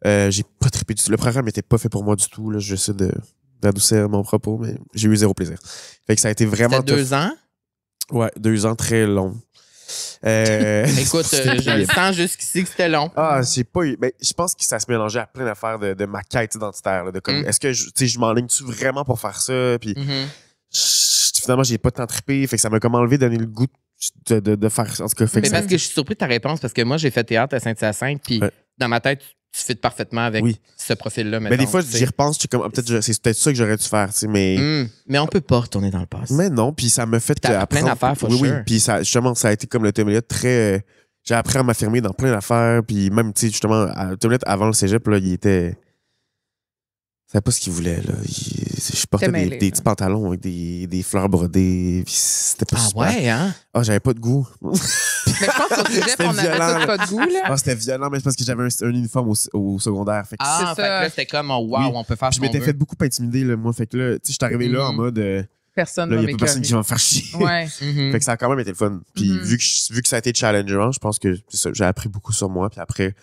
J'ai pas trippé du tout. Le programme n'était pas fait pour moi du tout. Là. J'essaie d'adoucir mon propos, mais j'ai eu 0 plaisir. Fait que ça a été vraiment... C'était 2 ans? Ouais, 2 ans très longs. Écoute, je le sens jusqu'ici que c'était long. Ah, j'ai pas eu. Ben, je pense que ça se mélangeait à plein d'affaires de ma quête identitaire. Là, de comme, est-ce que je m'enligne-tu vraiment pour faire ça? Puis finalement, j'ai pas tant trippé. Fait que ça m'a comme enlevé, donné le goût de faire. En tout cas, fait Mais que parce que je suis surpris de ta réponse, parce que moi, j'ai fait théâtre à Saint-Hyacinthe, puis dans ma tête, tu fites parfaitement avec ce profil-là. Mais des fois, j'y repense, je suis comme, c'est peut-être ça que j'aurais dû faire, tu sais, mais. Mais on peut pas retourner dans le passé. Mais non, puis ça m'a fait t'as plein d'affaires, faut oui, puis ça, justement, ça a été comme le Temelia très. J'ai appris à m'affirmer dans plein d'affaires, puis même, tu sais, justement, le Temelia avant le cégep, là, il était. savait pas ce qu'il voulait, là. Je portais mêlé, des petits pantalons avec des fleurs brodées. C'était pas super. Ouais, hein? Ah, j'avais pas de goût. Mais je pense qu'on disait qu'on avait tous pas de goût, là. Ah, c'était violent, mais c'est parce que j'avais un uniforme au secondaire. Fait que Fait que là, c'était comme, wow, on peut faire ce je qu'on m'étais veut. fait beaucoup intimider, là, moi. Fait que là, tu sais, je suis arrivé là en mode. Personne là, va il y a pas personne qui va me faire chier. Ouais. Fait que ça a quand même été le fun. Puis vu que ça a été challengeant, je pense que c'est ça, j'ai appris beaucoup sur moi. Puis après,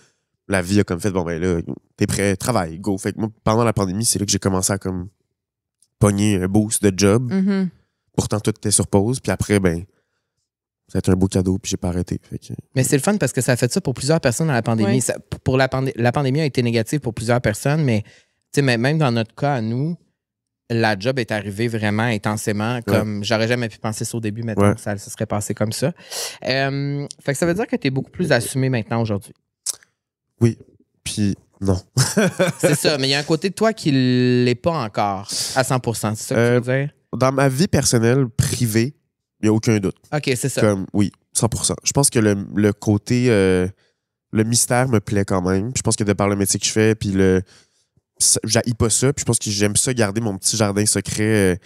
la vie a comme fait, bon, ben là, t'es prêt, travaille, go. Fait que moi, pendant la pandémie, c'est là que j'ai commencé à comme pogner un boost de job. Pourtant, tout était sur pause. Puis après, ben, ça a été un beau cadeau, puis j'ai pas arrêté. Fait que... Mais c'est le fun parce que ça a fait ça pour plusieurs personnes dans la pandémie. Oui. Pour la pandémie a été négative pour plusieurs personnes, mais même dans notre cas, à nous, la job est arrivée vraiment intensément, comme j'aurais jamais pu penser ça au début, maintenant que ça se serait passé comme ça. Fait que ça veut dire que tu es beaucoup plus assumé maintenant aujourd'hui. Oui, puis non. C'est ça, mais il y a un côté de toi qui l'est pas encore à 100%, c'est ça que tu veux dire? Dans ma vie personnelle, privée, il n'y a aucun doute. OK, c'est ça. Comme, oui, 100%. Je pense que le côté, le mystère me plaît quand même. Puis je pense que de par le métier que je fais, puis j'haïs pas ça. Puis je pense que j'aime ça, garder mon petit jardin secret.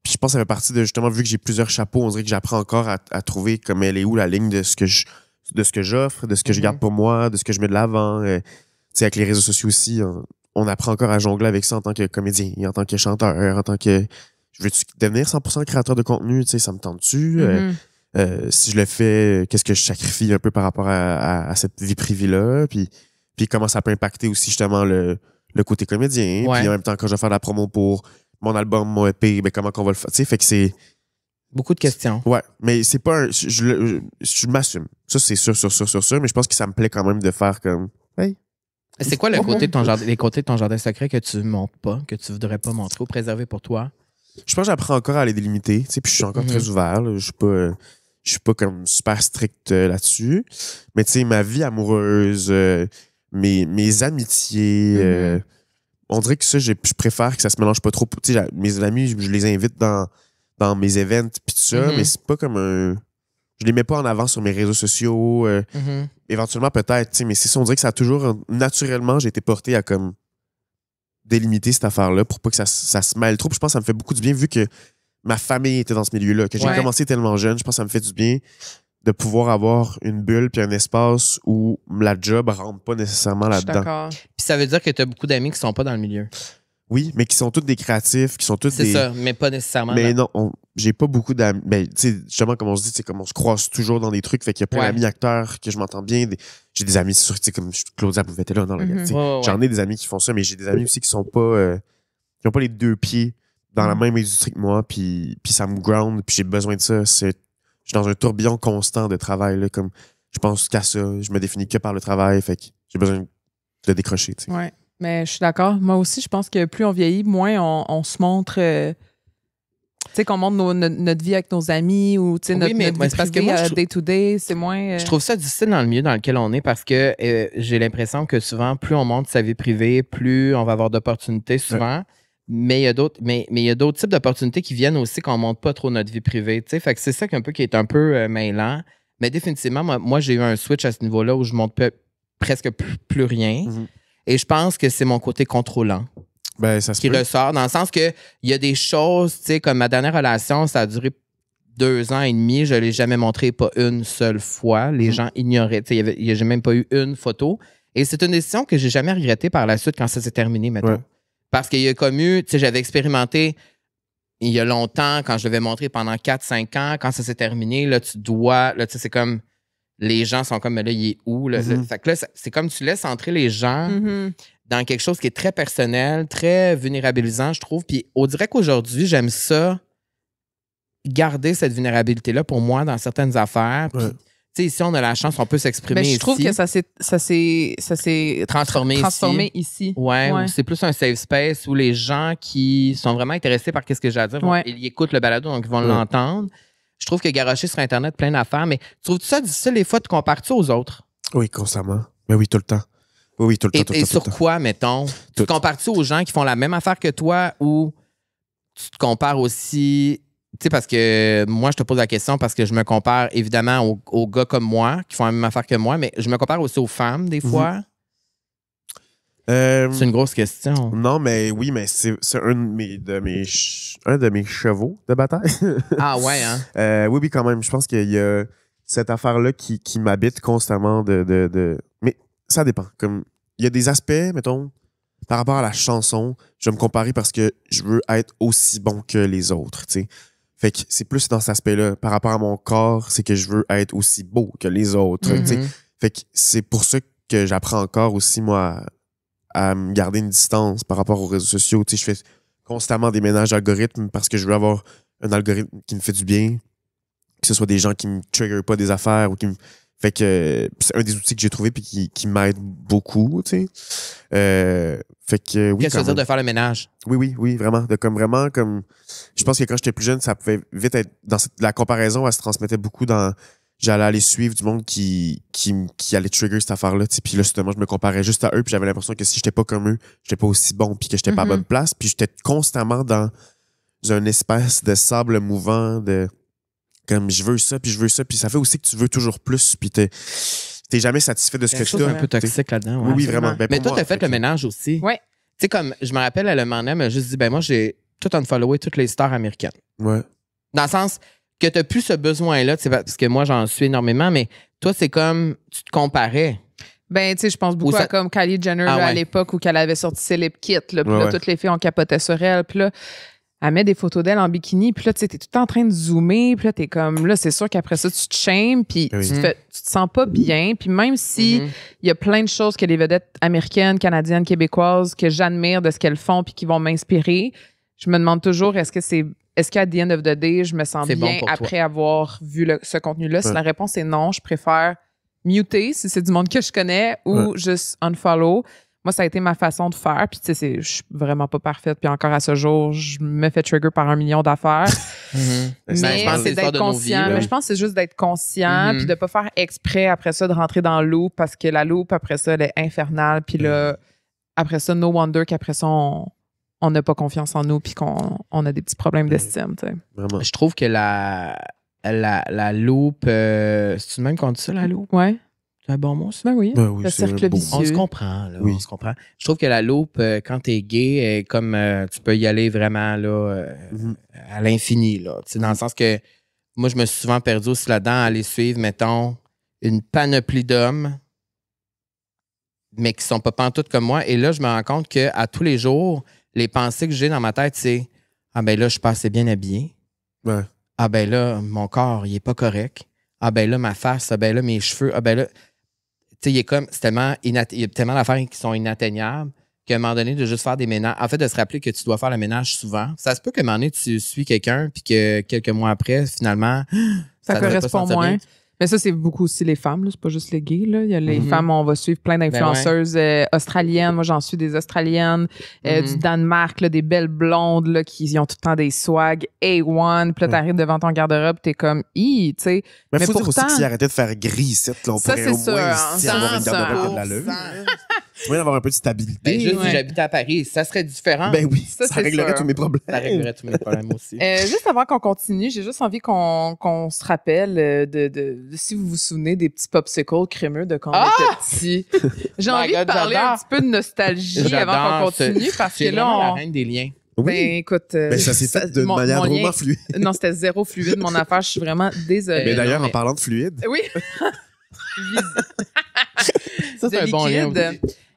Puis je pense que ça fait partie de, justement, vu que j'ai plusieurs chapeaux, on dirait que j'apprends encore à trouver comme elle est où la ligne de ce que j'offre, de ce que je garde pour moi, de ce que je mets de l'avant. Tu sais, avec les réseaux sociaux aussi, on apprend encore à jongler avec ça en tant que comédien, en tant que chanteur, en tant que... Je veux-tu devenir 100% créateur de contenu? Tu sais, ça me tente-tu? Si je le fais, qu'est-ce que je sacrifie un peu par rapport à cette vie privée-là? Puis comment ça peut impacter aussi, justement, le côté comédien. Ouais. Puis en même temps, quand je vais faire de la promo pour mon album, mon EP, ben comment qu'on va le faire? Tu sais, fait que c'est... Beaucoup de questions. Ouais, mais c'est pas un... Je m'assume. Ça, c'est sûr, mais je pense que ça me plaît quand même de faire comme... Hey. C'est quoi les côtés de ton jardin secret que tu montres pas, que tu voudrais pas montrer ou préserver pour toi? Je pense que j'apprends encore à les délimiter, tu sais, puis je suis encore très ouvert, là. Je suis pas comme super strict là-dessus. Mais tu sais, ma vie amoureuse, mes amitiés, on dirait que ça, je préfère que ça se mélange pas trop. Tu sais, mes amis, je les invite dans mes events puis tout ça, mais c'est pas comme un... Je les mets pas en avant sur mes réseaux sociaux. Éventuellement, peut-être, tu sais, mais c'est ça, on dirait que ça a toujours... Naturellement, j'ai été porté à comme délimiter cette affaire-là pour pas que ça se mêle trop. Puis je pense que ça me fait beaucoup du bien vu que ma famille était dans ce milieu-là, que j'ai commencé tellement jeune. Je pense que ça me fait du bien de pouvoir avoir une bulle puis un espace où la job rentre pas nécessairement là-dedans. D'accord. Puis ça veut dire que tu as beaucoup d'amis qui sont pas dans le milieu. Oui, mais qui sont tous des créatifs, qui sont tous des... C'est ça, mais pas nécessairement. Mais non, j'ai pas beaucoup d'amis. Ben, tu sais, justement, comme on se dit, c'est comme on se croise toujours dans des trucs. Fait qu'il y a plein d'amis acteurs que je m'entends bien. J'ai des amis, tu sais, comme Claudia Bouvetté là, dans le j'en ai des amis qui font ça, mais j'ai des amis aussi qui sont pas... qui ont pas les deux pieds dans la même industrie que moi, puis ça me ground, puis j'ai besoin de ça. Je suis dans un tourbillon constant de travail, là, comme je pense qu'à ça. Je me définis que par le travail, fait que j'ai besoin de décrocher, tu sais. Ouais. Mais je suis d'accord. Moi aussi, je pense que plus on vieillit, moins on se montre. Tu sais, qu'on montre notre vie avec nos amis ou notre vie parce que moi, day-to-day, c'est moins... Je trouve ça difficile dans le milieu dans lequel on est parce que j'ai l'impression que souvent, plus on montre sa vie privée, plus on va avoir d'opportunités souvent. Ouais. Mais il y a d'autres types d'opportunités qui viennent aussi qu'on ne montre pas trop notre vie privée. T'sais. Fait que c'est ça qui est un peu mêlant. Mais définitivement, moi j'ai eu un switch à ce niveau-là où je ne montre presque plus rien. Et je pense que c'est mon côté contrôlant qui ressort, dans le sens que il y a des choses, tu sais, comme ma dernière relation, ça a duré 2 ans et demi, je ne l'ai jamais montré pas une seule fois. Les gens ignoraient, tu sais, j'ai même pas eu une photo. Et c'est une décision que j'ai jamais regrettée par la suite quand ça s'est terminé, mettons. Ouais. Parce qu'il y a comme eu, tu sais, j'avais expérimenté il y a longtemps, quand je l'avais montré pendant 4-5 ans, quand ça s'est terminé, là, tu sais, c'est comme... Les gens sont comme, mais là, il est où? Là? Fait que là, c'est comme tu laisses entrer les gens dans quelque chose qui est très personnel, très vulnérabilisant, je trouve. Puis on dirait qu'aujourd'hui, j'aime ça, garder cette vulnérabilité-là pour moi dans certaines affaires. Puis, tu sais, ici, on a la chance, on peut s'exprimer ici. Je trouve que ça s'est transformé ici. Ouais. C'est plus un safe space où les gens qui sont vraiment intéressés par ce que j'ai à dire, ils écoutent le balado, donc ils vont l'entendre. Je trouve que garocher sur Internet, plein d'affaires, mais trouves-tu ça difficile des fois de comparer-tu aux autres? Oui, constamment. Mais oui, tout le temps. Oui, tout le temps. Et sur quoi, mettons? Tu te compares-tu aux gens qui font la même affaire que toi ou tu te compares aussi... Tu sais, parce que moi, je te pose la question parce que je me compare évidemment aux gars comme moi qui font la même affaire que moi, mais je me compare aussi aux femmes des fois. C'est une grosse question. Non, mais oui, mais c'est un de mes chevaux de bataille. Ah ouais, hein? Oui, quand même. Je pense qu'il y a cette affaire-là qui m'habite constamment Mais ça dépend. Comme il y a des aspects, mettons, par rapport à la chanson, je vais me comparer parce que je veux être aussi bon que les autres, tu sais. Fait que c'est plus dans cet aspect-là. Par rapport à mon corps, c'est que je veux être aussi beau que les autres, tu sais. Fait que c'est pour ça que j'apprends encore aussi, moi, à me garder une distance par rapport aux réseaux sociaux. Tu sais, je fais constamment des ménages d'algorithmes parce que je veux avoir un algorithme qui me fait du bien, que ce soit des gens qui me triggerent pas des affaires ou qui me... Fait que c'est un des outils que j'ai trouvé puis qui m'aide beaucoup, tu sais. Fait que oui. Qu'est-ce que ça veut dire de faire le ménage? Oui, vraiment. Je pense que quand j'étais plus jeune, ça pouvait vite être dans la comparaison, elle se transmettait beaucoup dans. J'allais aller suivre du monde qui allait trigger cette affaire-là. Puis là, justement, je me comparais juste à eux. Puis j'avais l'impression que si j'étais pas comme eux, j'étais pas aussi bon. Puis que j'étais pas à bonne place. Puis j'étais constamment dans un espace de sable mouvant de comme je veux ça. Puis ça fait aussi que tu veux toujours plus. Puis t'es jamais satisfait de ce que tu as. C'est un peu toxique là-dedans. Oui, vraiment. Ben, mais toi, t'as fait le ménage aussi. Oui. Tu sais, comme je me rappelle, elle m'a juste dit, ben moi, j'ai tout unfollowé toutes les stars américaines. Ouais. Dans le sens que t'as plus ce besoin-là, parce que moi, j'en suis énormément, mais toi, c'est comme tu te comparais. Ben, tu sais, je pense beaucoup à comme Kylie Jenner là, à l'époque où elle avait sorti ses lip kits. Là, puis là, toutes les filles, on capotait sur elle. Puis là, elle met des photos d'elle en bikini. Puis là, tu sais, t'es tout le temps en train de zoomer. Puis là, t'es comme, là, c'est sûr qu'après ça, tu te shames. Puis tu te sens pas bien. Puis même si il y a plein de choses que les vedettes américaines, canadiennes, québécoises, que j'admire de ce qu'elles font puis qui vont m'inspirer, je me demande toujours, est-ce qu'à the end of the day, je me sens bien après avoir vu ce contenu-là? Si la réponse est non, je préfère muter si c'est du monde que je connais ou juste unfollow. Moi, ça a été ma façon de faire. Puis, tu sais, je suis vraiment pas parfaite. Puis encore à ce jour, je me fais trigger par 1 million d'affaires. Mais je pense c'est d'être conscient. Mais je pense que c'est juste d'être conscient puis de pas faire exprès après ça de rentrer dans le loop parce que la loop, après ça, elle est infernale. Puis là, après ça, no wonder qu'après ça, on n'a pas confiance en nous puis qu'on a des petits problèmes d'estime. Tu sais. Vraiment. Je trouve que la loupe, c'est-tu le même qu'on dit ça, la loupe? Ouais. C'est un bon mot, ça? Ben oui. Oui, le cercle vicieux. On se comprend, là. Oui. On se comprend. Je trouve que la loupe, quand t'es gay, comme tu peux y aller vraiment là, à l'infini, là. Tu sais, dans le sens que moi, je me suis souvent perdu aussi là-dedans à aller suivre, mettons, une panoplie d'hommes, mais qui sont pas pantoute comme moi. Et là, je me rends compte qu'à tous les jours, les pensées que j'ai dans ma tête, c'est « Ah ben là, je suis pas assez bien habillé. Ouais. Ah ben là, mon corps, il est pas correct. Ah ben là, ma face. Ah ben là, mes cheveux. Ah ben là... » Tu sais, il y a tellement d'affaires qui sont inatteignables qu'à un moment donné, de juste faire des ménages... En fait, de se rappeler que tu dois faire le ménage souvent. Ça se peut qu'à un moment donné, tu suis quelqu'un puis que quelques mois après, finalement... Ça correspond moins. Bien. Mais ça, c'est beaucoup aussi les femmes, là. C'est pas juste les gays, là. Il y a les femmes, on va suivre plein d'influenceuses australiennes. Moi, j'en suis des australiennes, du Danemark, là, des belles blondes là, qui ont tout le temps des swags A1. Puis là, t'arrives devant ton garde-robe, t'es comme, tu sais. Mais faut pourtant, dire aussi qu'ils arrêtaient de faire gris, là, on ça, pourrait au moins avoir une garde-robe de l'allure. Tu pourrais avoir un peu de stabilité. Ben, juste si j'habitais à Paris, ça serait différent. Ben oui, ça réglerait tous mes problèmes. Ça réglerait tous mes problèmes aussi. Juste avant qu'on continue, j'ai juste envie qu'on se rappelle de si vous vous souvenez des petits popsicles crémeux de quand on était petits. J'ai envie de parler un petit peu de nostalgie avant qu'on continue parce que là, la reine des liens. Oui. Ben écoute, ça s'est fait de manière drôlement fluide. Non, c'était zéro fluide mon affaire. Je suis vraiment désolée. Mais d'ailleurs, en parlant de fluide. Oui. Ça, c'est un bon lien.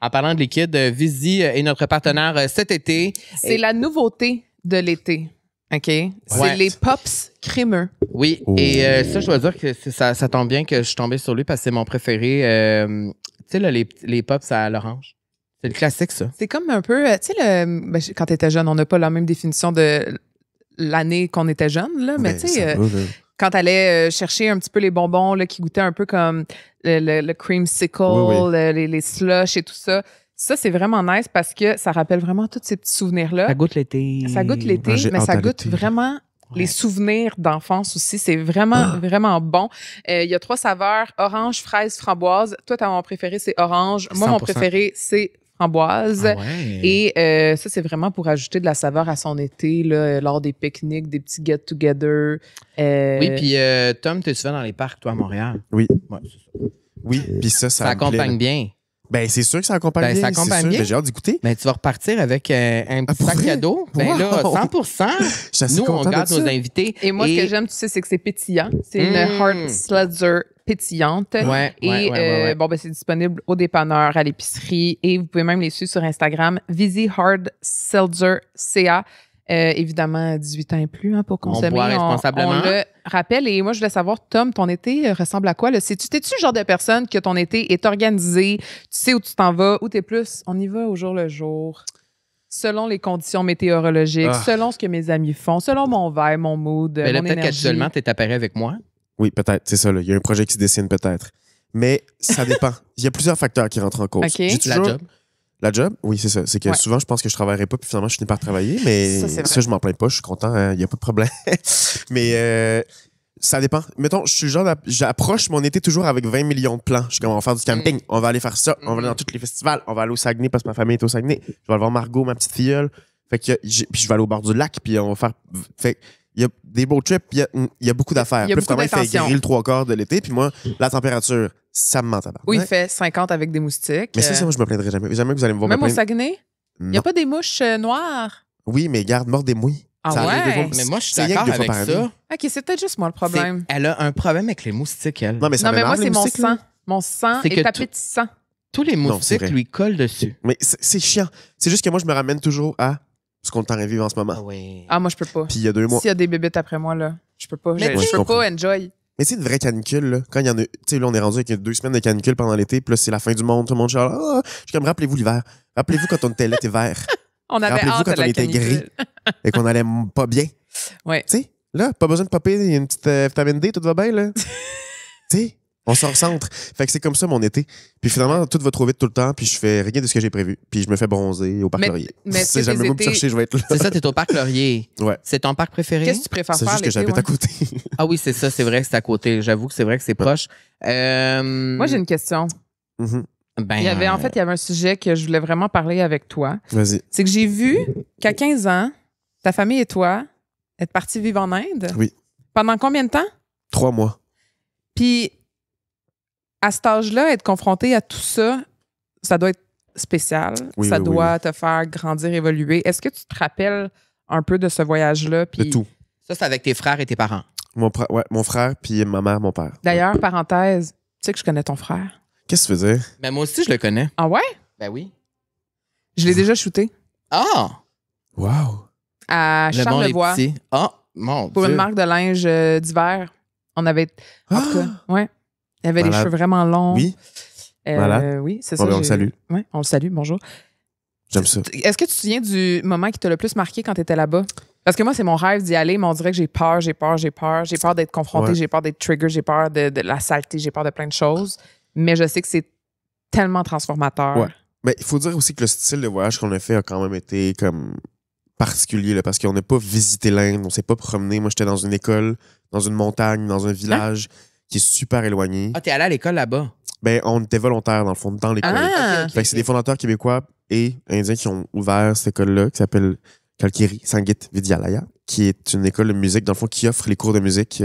En parlant de liquide, Visi est notre partenaire cet été. C'est la nouveauté de l'été. OK? C'est les pops crémeux. Oui. Oh. Et ça, je dois dire que ça tombe bien que je suis tombée sur lui parce que c'est mon préféré. Tu sais, là, les pops à l'orange. C'est le classique, ça. C'est comme un peu... Tu sais, quand tu étais jeune, on n'a pas la même définition de l'année qu'on était jeune, là, mais tu sais... quand tu allais chercher un petit peu les bonbons là, qui goûtaient un peu comme le creamsicle, les slush et tout ça. Ça, c'est vraiment nice parce que ça rappelle vraiment tous ces petits souvenirs-là. Ça goûte l'été. Ça goûte l'été, mais ça goûte vraiment les souvenirs d'enfance aussi. C'est vraiment, vraiment bon. Il y a 3 saveurs, orange, fraise, framboise. Toi, mon préféré, c'est orange. Moi, 100%. Mon préféré, c'est framboise. Ah ouais. Et ça, c'est vraiment pour ajouter de la saveur à son été, là, lors des pique-niques, des petits get-together. Oui, puis Tom, t'es souvent dans les parcs, toi, à Montréal. Oui. Ouais, c'est ça. Oui, puis ça accompagne bien. Ben, c'est sûr que ça accompagne Ben, bien. ça accompagne c'est sûr. bien. Ben, j'ai hâte d'écouter. Ben, tu vas repartir avec un petit pour sac vrai? cadeau. Ben là, Wow! 100%. Je suis assez Nous, on content de garde ça. nos invités. Et moi, ce que j'aime, tu sais, c'est que c'est pétillant. C'est une Hard Seltzer pétillante. Ouais, Et ouais. bon, ben, c'est disponible au dépanneur, à l'épicerie. Et vous pouvez même les suivre sur Instagram. Visi Hard Seltzer CA. Évidemment, 18 ans et plus hein, pour consommer. On boit responsablement. On le rappelle. Et moi, je voulais savoir, Tom, ton été ressemble à quoi? T'es-tu le genre de personne que ton été est organisé, tu sais où tu t'en vas, où t'es plus? On y va au jour le jour, selon les conditions météorologiques, selon ce que mes amis font, selon mon vibe, mon mood, Mais là, mon peut-être énergie. qu'actuellement, tu es apparu avec moi. Oui, peut-être, c'est ça. Là. Il y a un projet qui se dessine peut-être. Mais ça dépend. Il y a plusieurs facteurs qui rentrent en cause. OK. J'ai toujours... La job. La job, oui, c'est ça. C'est que souvent, je pense que je travaillerai pas, puis finalement, je finis par travailler. Mais Ça, c'est vrai. ça, je m'en plains pas. Je suis content. Il n'y a pas de problème. Mais ça dépend. Mettons, je suis le genre, j'approche mon été toujours avec 20 millions de plans. Je suis comme, on va faire du camping. On va aller faire ça. On va aller dans tous les festivals. On va aller au Saguenay parce que ma famille est au Saguenay. Je vais aller voir Margot, ma petite filleule. Fait que, puis je vais aller au bord du lac, puis on va faire. Fait il y a des beaux trips, il y a beaucoup d'affaires. Il y a Puis beaucoup finalement, il fait d'intentions. gris le 3/4 de l'été, puis moi, la température, ça me ment tabarnak. Oui, il fait 50 avec des moustiques. Mais ça, moi, je me plaindrai jamais. Jamais que vous allez me voir Même me au plaindre. Saguenay, il n'y Non. a pas des mouches noires. Oui, mais garde, mordez-moi. Ah Ça arrive ouais? des fois. Mais moi, je suis C'est rien que d'accord 2 fois avec par ça. année. OK, c'est peut-être juste moi le problème. Elle a un problème avec les moustiques, elle. Non, mais ça Non, mais moi, m'énerve, c'est les mon moustiques, là. sang. Mon sang C'est que est appétissant. Tous les Non, c'est moustiques vrai. lui collent dessus. Mais c'est chiant. C'est juste que moi, je me ramène toujours à ce qu'on est en train de vivre en ce moment. oui. Ah, moi, je peux pas. Puis il y a 2 mois. S'il y a des bébites après moi, là, je peux pas. Mais Je je peux comprends. pas enjoy. Mais c'est une vraie canicule, là. Quand il y en a. Tu sais, là, on est rendu avec 2 semaines de canicule pendant l'été, puis là, c'est la fin du monde. Tout le monde chiale. Ah, je suis comme, rappelez-vous l'hiver. Rappelez-vous quand on était l'été vert On avait Rappelez-vous hâte quand de la on était canicule. gris. et qu'on allait pas bien. Ouais. Tu sais, là, pas besoin de popper, il y a une petite vitamine D, tout va bien, là. Tu sais, on se recentre. Fait que c'est comme ça mon été. Puis finalement, tout va trop vite tout le temps, puis je fais rien de ce que j'ai prévu. Puis je me fais bronzer au parc Mais- Laurier. mais est-ce Si que jamais tes vous me étés- cherchez, je vais être là. C'est ça, t'es au parc Laurier. Ouais. C'est ton parc préféré? Qu'est-ce que tu préfères C'est faire juste que l'été, j'habite ouais? à côté. Ah oui, c'est ça, c'est vrai que c'est à côté. J'avoue que c'est vrai que c'est proche. Moi, j'ai une question. Mhm. Ben, Il y avait un sujet que je voulais vraiment parler avec toi. Vas-y. C'est que j'ai vu qu'à 15 ans, ta famille et toi êtes partis vivre en Inde. Oui. Pendant combien de temps? 3 mois. Puis, à cet âge-là, être confronté à tout ça, ça doit être spécial. Oui, ça oui, doit te faire grandir, évoluer. Est-ce que tu te rappelles un peu de ce voyage-là? De Puis, tout. Ça, c'est avec tes frères et tes parents. Mon frère, puis ma mère, mon père. D'ailleurs, parenthèse, tu sais que je connais ton frère. Qu'est-ce que tu veux dire? Mais moi aussi, je le connais. Ah ouais? Ben oui. Je l'ai déjà shooté Ah! Wow. à Le monde est Charlevoix petit. Ah, mon pour Dieu. une marque de linge d'hiver. On avait... En tout cas, ouais. Il avait les Malade. cheveux vraiment longs. Oui, malade. Oui, c'est Bon, ça. ben, on le salue. Oui, on le salue. Bonjour. J'aime ça. Est-ce que tu te souviens du moment qui t'a le plus marqué quand tu étais là-bas? Parce que moi, c'est mon rêve d'y aller, mais on dirait que j'ai peur. J'ai peur d'être confronté, Ouais. j'ai peur d'être trigger, j'ai peur de la saleté, j'ai peur de plein de choses. Mais je sais que c'est tellement transformateur. Ouais. Mais il faut dire aussi que le style de voyage qu'on a fait a quand même été comme particulier, là, parce qu'on n'a pas visité l'Inde, on s'est pas promené. Moi, j'étais dans une école, dans une montagne, dans un village qui est super éloigné. Ah, t'es allé à l'école là-bas. Ben, on était volontaires, dans le fond, dans l'école. Ah! Ok, ok, Fait que c'est des fondateurs québécois et indiens qui ont ouvert cette école-là, qui s'appelle Kalkiri Sangeet Vidyalaya, qui est une école de musique, dans le fond, qui offre les cours de musique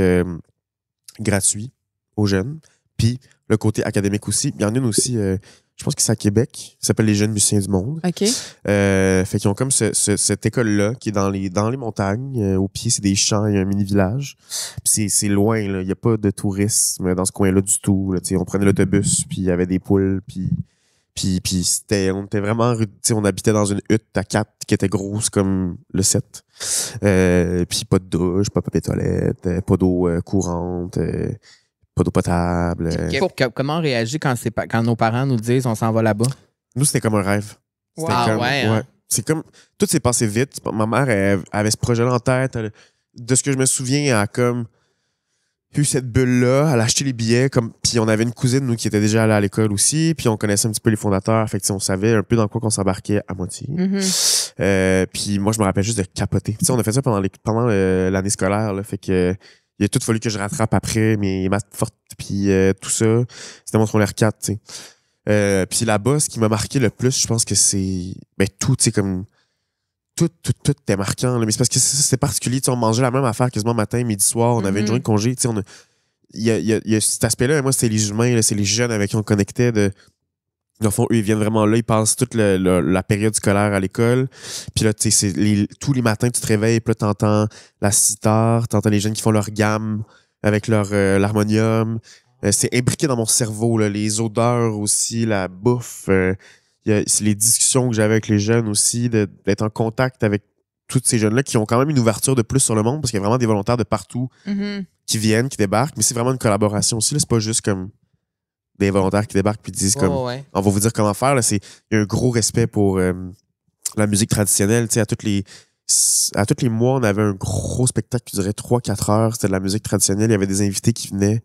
gratuits aux jeunes. Puis le côté académique aussi. Il y en a une aussi, je pense que c'est à Québec, qui s'appelle les Jeunes Musiciens du Monde. OK. Fait qu'ils ont comme cette école-là qui est dans les montagnes. Au pied, c'est des champs, il y a un mini-village. Puis c'est loin, là. Il n'y a pas de tourisme dans ce coin-là du tout. Là. On prenait l'autobus, puis il y avait des poules, puis on était vraiment... On habitait dans une hutte à 4 qui était grosse comme le 7. Puis pas de douche, pas de papier toilette, pas d'eau courante, pas d'eau potable. Comment on réagit quand nos parents nous disent on s'en va là-bas? Nous, c'était comme un rêve. C'était Wow. comme, Ouais, hein? C'est comme... Tout s'est passé vite. Ma mère, elle avait ce projet-là en tête. De ce que je me souviens, elle a comme eu cette bulle-là. Elle a acheté les billets. Puis on avait une cousine, nous, qui était déjà allée à l'école aussi. Puis on connaissait un petit peu les fondateurs. Fait que on savait un peu dans quoi qu'on s'embarquait à moitié. Mhm. Puis moi, je me rappelle juste de capoter. On a fait ça pendant l'année scolaire. Là, fait que il a tout fallu que je rattrape après mes maths fortes. Puis tout ça. C'était mon secondaire 4, tu sais. Puis là-bas, ce qui m'a marqué le plus, je pense que c'est tout, tu sais, comme tout était marquant. Là. Mais c'est parce que c'est particulier. On mangeait la même affaire quasiment matin, midi, soir. On avait une journée de congé. Il y a cet aspect-là. Moi, c'est les humains, là, c'est les jeunes avec qui on connectait de Dans le fond, eux, ils viennent vraiment là, ils passent toute la période scolaire à l'école. Puis là, tu sais, tous les matins, tu te réveilles, puis là, t'entends la sitar, t'entends les jeunes qui font leur gamme avec leur l'harmonium. C'est imbriqué dans mon cerveau, là, les odeurs aussi, la bouffe. C'est les discussions que j'avais avec les jeunes aussi, d'être en contact avec tous ces jeunes-là qui ont quand même une ouverture de plus sur le monde parce qu'il y a vraiment des volontaires de partout qui viennent, qui débarquent. Mais c'est vraiment une collaboration aussi. Là, c'est pas juste comme des volontaires qui débarquent puis disent comme on va vous dire comment faire. Là, il y a un gros respect pour la musique traditionnelle. Tu sais, à tous les mois, on avait un gros spectacle qui durait 3-4 heures. C'était de la musique traditionnelle. Il y avait des invités qui venaient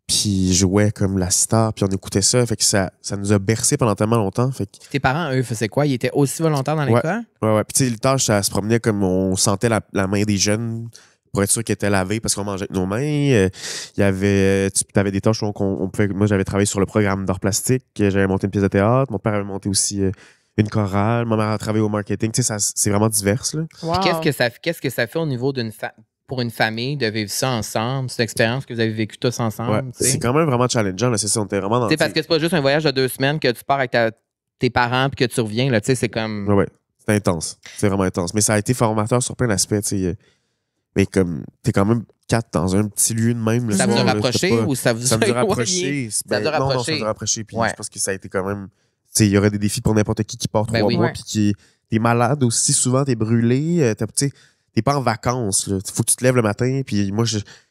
puis ils jouaient comme la star, puis on écoutait ça. Fait que ça nous a bercé pendant tellement longtemps. Fait que... Tes parents, eux, faisaient quoi? Ils étaient aussi volontaires dans l'école? Ouais. Puis tu sais, le tâche, ça se promenait comme on sentait la main des jeunes pour être sûr qu'elle était lavée parce qu'on mangeait avec nos mains. Il y avait... Tu avais des tâches où on pouvait... Moi, j'avais travaillé sur le programme d'art plastique. J'avais monté une pièce de théâtre. Mon père avait monté aussi une chorale. Ma mère a travaillé au marketing. Tu sais, c'est vraiment divers, là. Wow. Qu'est-ce que ça fait au niveau pour une famille de vivre ça ensemble, cette expérience que vous avez vécue tous ensemble? Ouais, c'est quand même vraiment challengeant, là, c'est ça, on était vraiment dans... Parce que c'est pas juste un voyage de 2 semaines que tu pars avec tes parents puis que tu reviens, là, tu sais, c'est comme... Ouais, c'est intense, c'est vraiment intense. Mais ça a été formateur sur plein d'aspects, tu sais. Mais comme, t'es quand même 4 dans un petit lieu de même. Ça vous a rapproché ou ça vous a rapproché? Ça vous a rapproché. Non, ça nous a rapproché. Puis je pense que ça a été quand même... Tu sais, il y aurait des défis pour n'importe qui part 3 mois puis t'es malade aussi, souvent t'es brûlé, tu sais... T'es pas en vacances, là. Faut que tu te lèves le matin. Puis moi,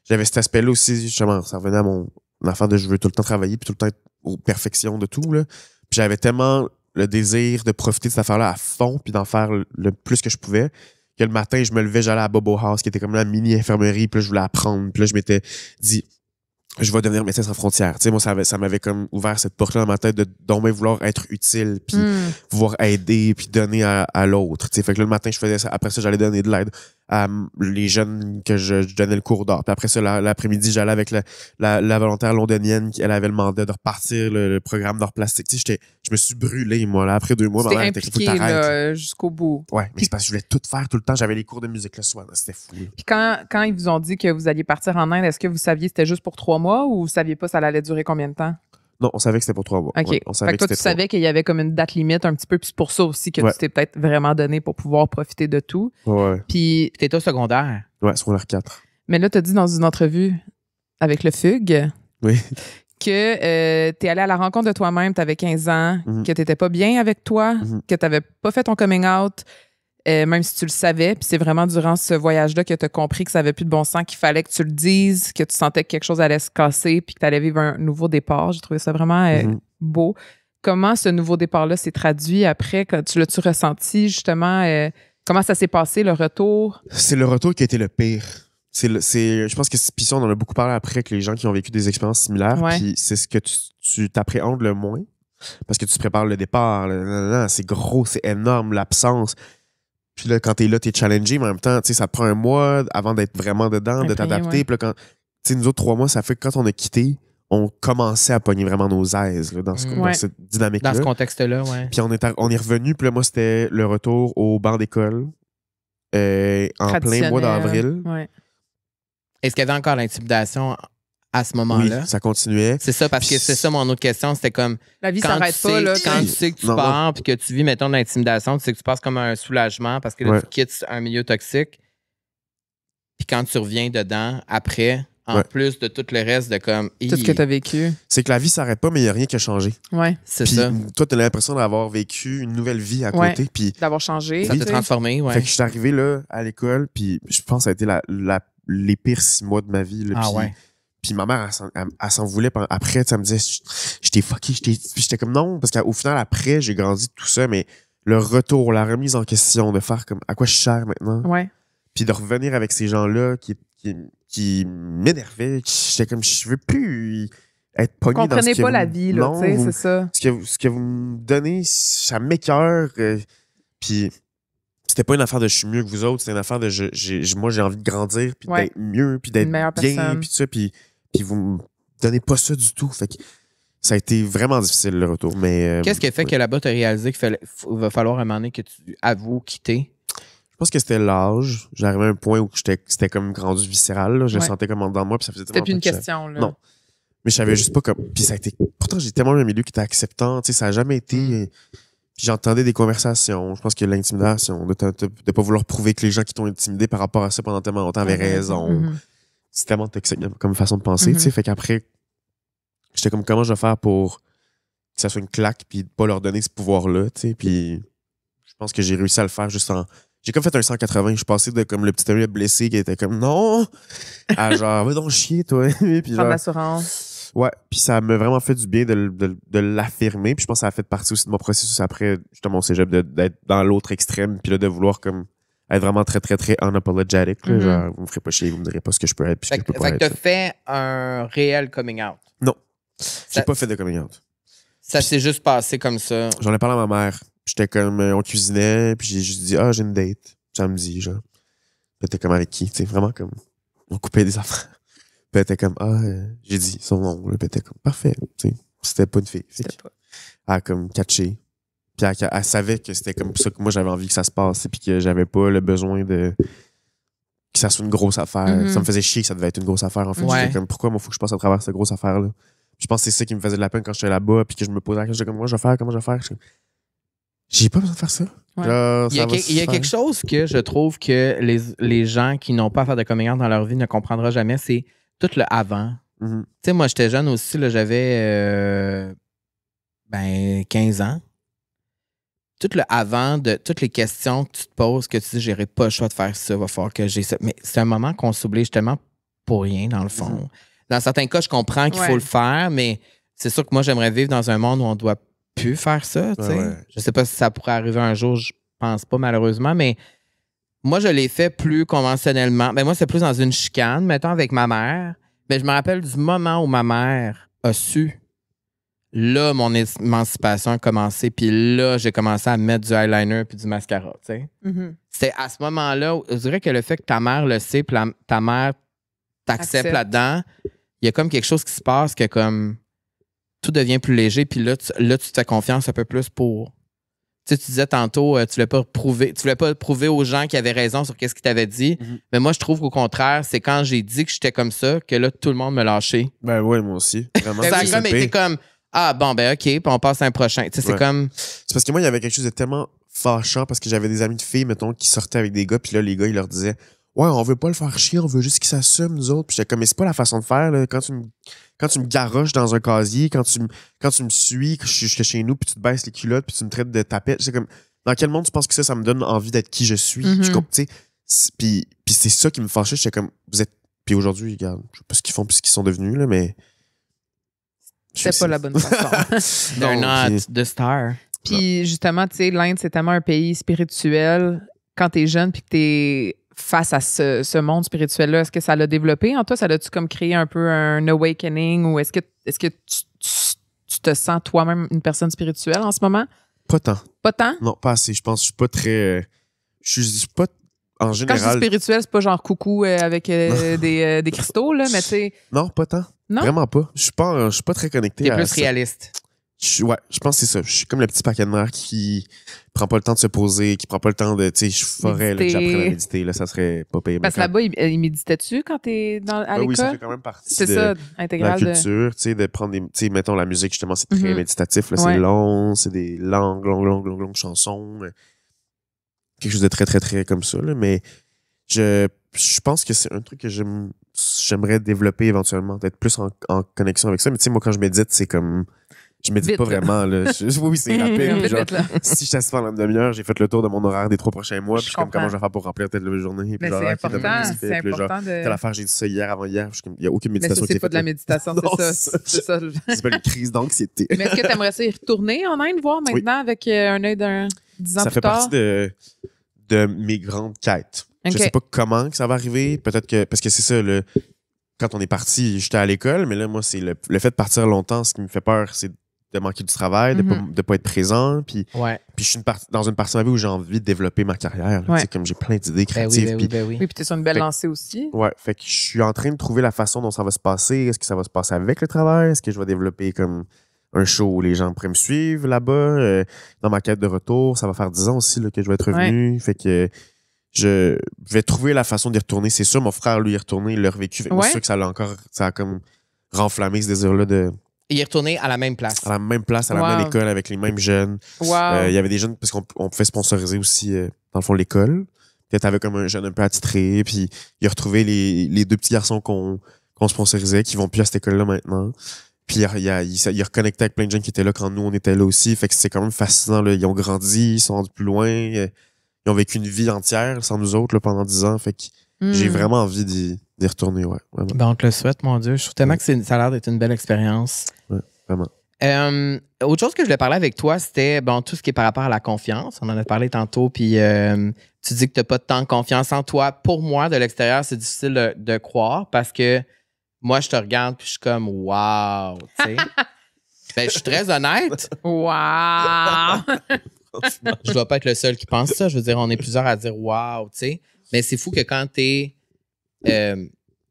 j'avais cet aspect-là aussi, justement. Ça revenait à mon affaire de je veux tout le temps travailler puis tout le temps être aux perfections de tout, là. Puis j'avais tellement le désir de profiter de cette affaire-là à fond puis d'en faire le plus que je pouvais que le matin, je me levais, j'allais à Bobo House, qui était comme la mini-infirmerie. Puis là, je voulais apprendre. Puis là, je m'étais dit... Je vais devenir médecin sans frontières. Tu sais, moi, ça m'avait comme ouvert cette porte-là dans ma tête de donc vouloir être utile, puis pouvoir aider, puis donner à l'autre. Tu sais, fait que là, le matin, je faisais ça. Après ça, j'allais donner de l'aide à les jeunes que je donnais le cours d'art. Puis après ça, l'après-midi, j'allais avec la volontaire londonienne qui, elle avait le mandat de repartir le programme d'art plastique. Tu sais, je me suis brûlé, moi, là. Après 2 mois, ma mère était impliqué là, jusqu'au bout. Ouais, mais c'est parce que je voulais tout faire tout le temps. J'avais les cours de musique le soir. C'était fou. Puis quand ils vous ont dit que vous alliez partir en Inde, est-ce que vous saviez que c'était juste pour 3 mois ou vous saviez pas ça allait durer combien de temps? Non, on savait que c'était pour 3 mois. OK. Ouais, on savait fait que toi, tu savais qu'il y avait comme une date limite un petit peu, puis c'est pour ça aussi que tu t'es peut-être vraiment donné pour pouvoir profiter de tout. Ouais. Puis t'étais au secondaire. Ouais, secondaire 4. Mais là, tu as dit dans une entrevue avec le FUG que t'es allé à la rencontre de toi-même, t'avais 15 ans, que t'étais pas bien avec toi, que t'avais pas fait ton coming out, même si tu le savais. Puis c'est vraiment durant ce voyage-là que tu as compris que ça avait plus de bon sens, qu'il fallait que tu le dises, que tu sentais que quelque chose allait se casser, puis que tu allais vivre un nouveau départ. J'ai trouvé ça vraiment beau. Comment ce nouveau départ-là s'est traduit après? Tu l'as-tu ressenti, justement? Comment ça s'est passé, le retour? C'est le retour qui a été le pire. Je pense que puis ça, on en a beaucoup parlé après avec les gens qui ont vécu des expériences similaires. Puis c'est ce que tu t'appréhendes le moins. Parce que tu te prépares le départ. C'est gros, c'est énorme, l'absence. Puis là, quand t'es là, t'es challengé, mais en même temps, tu sais, ça te prend un mois avant d'être vraiment dedans, de t'adapter. Puis là, tu sais, nous autres, 3 mois, ça fait que quand on a quitté, on commençait à pogner vraiment nos aises là, dans cette dynamique-là. Dans ce contexte-là, ouais. Puis on est revenu, puis là, moi, c'était le retour au banc d'école en plein mois d'avril. Ouais. Est-ce qu'il y avait encore l'intimidation à ce moment-là? Oui, ça continuait. C'est ça, parce que c'est ça mon autre question. C'était comme... La vie s'arrête pas, là. Quand tu sais que tu pars puis que tu vis, mettons, de l'intimidation, tu sais que tu passes comme un soulagement parce que là, tu quittes un milieu toxique. Puis quand tu reviens dedans, après, en plus de tout le reste de comme... Tout ce que tu as vécu. C'est que la vie s'arrête pas, mais il n'y a rien qui a changé. Ouais, c'est ça. Toi, tu as l'impression d'avoir vécu une nouvelle vie à côté. Puis d'avoir changé. Ça t'a transformé, Fait que je suis arrivé là, à l'école, puis je pense que ça a été les pires 6 mois de ma vie. Là, puis ma mère, elle s'en voulait. Après, elle me disait, je t'ai fucké, j'étais comme non, parce qu'au final, après, j'ai grandi tout ça, mais le retour, la remise en question, de faire comme à quoi je sers maintenant. Ouais. Puis de revenir avec ces gens-là qui m'énervaient, j'étais comme, je veux plus être pogné dans ce que comprenez pas la vie, là, tu sais, c'est ça. Ce que vous me donnez, ça m'écœure. Puis c'était pas une affaire de je suis mieux que vous autres, c'était une affaire de moi j'ai envie de grandir, puis d'être mieux, puis d'être bien, puis tout ça, puis vous me donnez pas ça du tout. Fait que ça a été vraiment difficile le retour. Mais qu'est-ce qui a fait que là-bas tu as réalisé qu'il va falloir à un moment donné que tu avoues quitter? Je pense que c'était l'âge. J'arrivais à un point où c'était comme rendu viscéral. Là. Je le sentais comme en dedans de moi, puis ça faisait C'était plus une question. Là. Non. Mais je savais juste pas comme. Puis ça a été. Pourtant, j'ai tellement eu un milieu qui était acceptant. Tu sais, ça a jamais été. Puis j'entendais des conversations. Je pense que l'intimidation, de pas vouloir prouver que les gens qui t'ont intimidé par rapport à ça pendant tellement longtemps avaient raison. C'est tellement toxique comme façon de penser, tu sais. Fait qu'après, j'étais comme, comment je vais faire pour que ça soit une claque puis pas leur donner ce pouvoir-là, tu sais. Puis je pense que j'ai réussi à le faire juste en. J'ai comme fait un 180. Je suis passé de comme le petit ami blessé qui était comme non à genre, va donc chier, toi. Puis Prendre l'assurance. Ouais, puis ça m'a vraiment fait du bien de l'affirmer. Puis je pense que ça a fait partie aussi de mon processus après, justement, au cégep, d'être dans l'autre extrême. Puis là, de vouloir comme être vraiment très, très, très unapologetic. Là, genre, vous me ferez pas chier, vous me direz pas ce que je peux être. Puis ce que je peux pas être. Fait que t'as fait un réel coming out. Non. J'ai pas fait de coming out. Ça s'est juste passé comme ça. J'en ai parlé à ma mère. J'étais comme, on cuisinait. Puis j'ai juste dit, j'ai une date. Samedi, genre. Puis t'es comme avec qui? Tu sais, vraiment comme, on coupait des affaires. Puis elle était comme, j'ai dit son nom. Puis elle était comme, parfait. Tu sais, c'était pas une fille. C'était pas. Elle a comme catché. Puis elle savait que c'était comme ça que moi j'avais envie que ça se passe. Puis que j'avais pas le besoin de. Que ça soit une grosse affaire. Ça me faisait chier que ça devait être une grosse affaire. En fait, j'étais comme, pourquoi moi, faut que je passe à travers cette grosse affaire-là? Je pense que c'est ça qui me faisait de la peine quand j'étais là-bas. Puis que je me posais la question, comment je vais faire? J'ai pas besoin de faire ça. Ouais. Genre, Il y a quelque chose que je trouve que les gens qui n'ont pas à faire de coming out dans leur vie ne comprendront jamais, c'est tout le avant. Tu sais, moi, j'étais jeune aussi, là, j'avais 15 ans. Tout le avant de toutes les questions que tu te poses, que tu dis, j'aurais pas le choix de faire ça, va falloir que j'ai ça. Mais c'est un moment qu'on s'oblige tellement pour rien, dans le fond. Dans certains cas, je comprends qu'il faut le faire, mais c'est sûr que moi, j'aimerais vivre dans un monde où on doit plus faire ça, tu sais. Ouais. Je sais pas si ça pourrait arriver un jour, je pense pas malheureusement, mais moi, je l'ai fait plus conventionnellement. Ben, moi, c'est plus dans une chicane, mettons, avec ma mère. Mais je me rappelle du moment où ma mère a su. Là, mon émancipation a commencé, puis là, j'ai commencé à mettre du eyeliner puis du mascara, tu sais. C'est à ce moment-là, je dirais que le fait que ta mère le sait, puis ta mère t'accepte là-dedans, il y a comme quelque chose qui se passe que comme tout devient plus léger, puis là, tu te fais confiance un peu plus pour. Tu sais, tu disais tantôt, tu voulais pas prouver aux gens qui avaient raison sur qu'est-ce qu'ils t'avaient dit. Mais moi, je trouve qu'au contraire, c'est quand j'ai dit que j'étais comme ça que là, tout le monde me lâchait. Ben ouais, moi aussi. Vraiment. Ça a comme été comme, OK, puis on passe à un prochain. Tu sais, c'est comme. C'est parce que moi, il y avait quelque chose de tellement fâchant parce que j'avais des amis de filles, mettons, qui sortaient avec des gars, puis là, les gars, ils leur disaient, ouais, on veut pas le faire chier, on veut juste qu'il s'assume, nous autres. Puis j'étais comme, mais c'est pas la façon de faire, là. Quand tu me garoches dans un casier, quand tu me suis, que je suis chez nous, puis tu te baisses les culottes, puis tu me traites de tapette, c'est comme, dans quel monde tu penses que ça me donne envie d'être qui je suis? Tu sais, puis c'est ça qui me fâchait. J'étais comme, vous êtes. Puis aujourd'hui, regarde, je sais pas ce qu'ils font puis ce qu'ils sont devenus, là, mais. C'est pas la bonne façon. They're not the star. Puis justement, tu sais, l'Inde, c'est tellement un pays spirituel. Quand t'es jeune puis que t'es face à ce monde spirituel-là, est-ce que ça l'a développé en toi? Ça l'a-tu comme créé un peu un awakening ou est-ce que tu te sens toi-même une personne spirituelle en ce moment? Pas tant. Pas tant? Non, pas assez. Je pense que je suis pas très. Je suis pas. En général. Quand je dis spirituel, c'est pas genre coucou avec des cristaux, là, mais tu sais. Non, pas tant. Non? Vraiment pas. Je suis pas très connecté. T'es plus réaliste. Ouais, je pense que c'est ça. Je suis comme le petit paquet de nerfs qui prend pas le temps de se poser, qui prend pas le temps de. Tu sais, je ferais que j'apprenne à méditer. Là, ça serait pas payé. Parce que là-bas, il méditait-tu quand t'es à l'école? Oui, ça fait quand même partie c'est de ça, intégral la culture. Tu sais, de prendre des. Tu sais, mettons, la musique, justement, c'est très méditatif. Là, c'est long, c'est des longues chansons. Quelque chose de très, très, très comme ça. Là, mais je pense que c'est un truc que j'aimerais développer éventuellement, d'être plus en connexion avec ça. Mais tu sais, moi, quand je médite, c'est comme. Je médite vite, pas vraiment. Là. Oui, c'est rapide. Genre, vite, si je t'assiste pendant une demi-heure, j'ai fait le tour de mon horaire des 3 prochains mois. Puis je suis comme, comment je vais faire pour remplir telle journée? Mais genre, c'est important. C'est important de. Telle affaire, j'ai dit ça hier, avant-hier. Il n'y a aucune méditation. Mais ça, c'est pas de la méditation, c'est ça. C'est pas une crise d'anxiété. Mais est-ce que tu aimerais ça y retourner en Inde, voir maintenant avec un œil d'un 10 ans ça plus fait tard? partie de mes grandes quêtes. Je sais pas comment que ça va arriver. Peut-être que. Parce que c'est ça, quand on est parti, j'étais à l'école, mais là, moi, c'est le fait de partir longtemps, ce qui me fait peur, c'est de manquer du travail, de pas être présent. Puis je suis dans une partie de ma vie où j'ai envie de développer ma carrière. Comme j'ai plein d'idées créatives. Oui, puis t'es sur une belle lancée aussi. Ouais, fait que je suis en train de trouver la façon dont ça va se passer. Est-ce que ça va se passer avec le travail? Est-ce que je vais développer comme un show où les gens pourraient me suivre là-bas? Dans ma quête de retour, ça va faire 10 ans aussi là, que je vais être revenu. Fait que je vais trouver la façon d'y retourner. C'est sûr, mon frère, lui, est retourné, il l'a revécu. Fait que moi, c'est sûr que ça a comme renflammé ce désir-là de... Il est retourné à la même place. À la même place, à la même école, avec les mêmes jeunes. Il y avait des jeunes, parce qu'on pouvait sponsoriser aussi, dans le fond, l'école. Puis t'avais comme un jeune un peu attitré, puis il a retrouvé les 2 petits garçons qu'on sponsorisait, qui vont plus à cette école-là maintenant. Puis il a reconnecté avec plein de jeunes qui étaient là quand nous, on était là aussi. Fait que c'est quand même fascinant, là. Ils ont grandi, ils sont rendus plus loin. Ils ont vécu une vie entière sans nous autres là, pendant 10 ans. Fait que j'ai vraiment envie d'y retourner, ouais. Vraiment. Ben, on te le souhaite, mon Dieu. Je trouve tellement que ça a l'air d'être une belle expérience. Ouais, vraiment. Autre chose que je voulais parler avec toi, c'était tout ce qui est par rapport à la confiance. On en a parlé tantôt, puis tu dis que tu n'as pas tant de confiance en toi. Pour moi, de l'extérieur, c'est difficile de croire parce que moi, je te regarde puis je suis comme « wow », tu sais. Ben, je suis très honnête. Wow! Je dois pas être le seul qui pense ça. Je veux dire, on est plusieurs à dire « wow », tu sais. Mais c'est fou que quand t'es...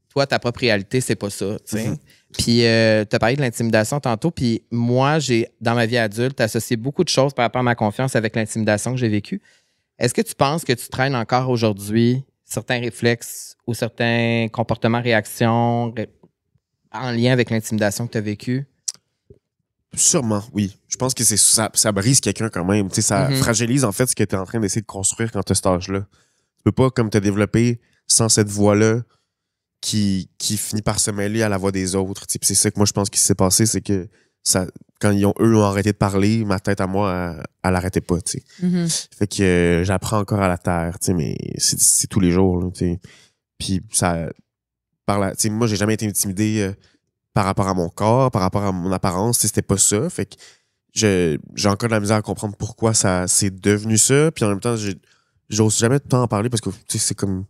toi, ta propre réalité, c'est pas ça, tu sais. Puis, tu as parlé de l'intimidation tantôt, puis moi, dans ma vie adulte, associé beaucoup de choses par rapport à ma confiance avec l'intimidation que j'ai vécue. Est-ce que tu penses que tu traînes encore aujourd'hui certains réflexes ou certains comportements, réactions en lien avec l'intimidation que tu as vécue? Sûrement, oui. Je pense que ça brise quelqu'un quand même. Tu sais, ça fragilise en fait ce que tu es en train d'essayer de construire quand tu as cet âge-là. Tu peux pas comme te développer sans cette voix-là qui finit par se mêler à la voix des autres. Puis c'est ça que moi je pense qui s'est passé, c'est que quand eux ont arrêté de parler, ma tête à moi, elle arrêtait pas. Fait que j'apprends encore à la terre, mais c'est tous les jours. Là, puis ça moi j'ai jamais été intimidé par rapport à mon corps, par rapport à mon apparence, c'était pas ça. Fait que j'ai encore de la misère à comprendre pourquoi c'est devenu ça. Puis en même temps, j'ose jamais tout le temps en parler parce que c'est comme...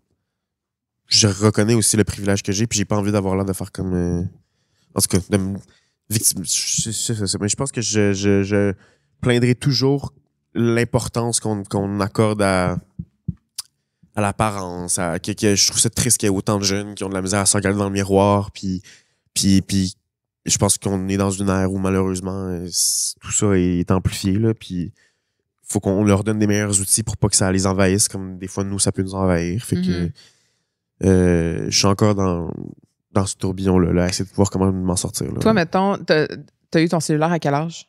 Je reconnais aussi le privilège que j'ai, puis j'ai pas envie d'avoir l'air de faire comme... En tout cas, de me victime. Mais je pense que je plaindrai toujours l'importance qu'on accorde à l'apparence. Que je trouve ça triste qu'il y ait autant de jeunes qui ont de la misère à se regarder dans le miroir, puis je pense qu'on est dans une ère où malheureusement tout ça est amplifié, là, puis faut qu'on leur donne des meilleurs outils pour pas que ça les envahisse, comme des fois nous ça peut nous envahir. Fait que je suis encore dans ce tourbillon-là, à essayer de voir comment m'en sortir. Là. Toi, mettons, t'as eu ton cellulaire à quel âge?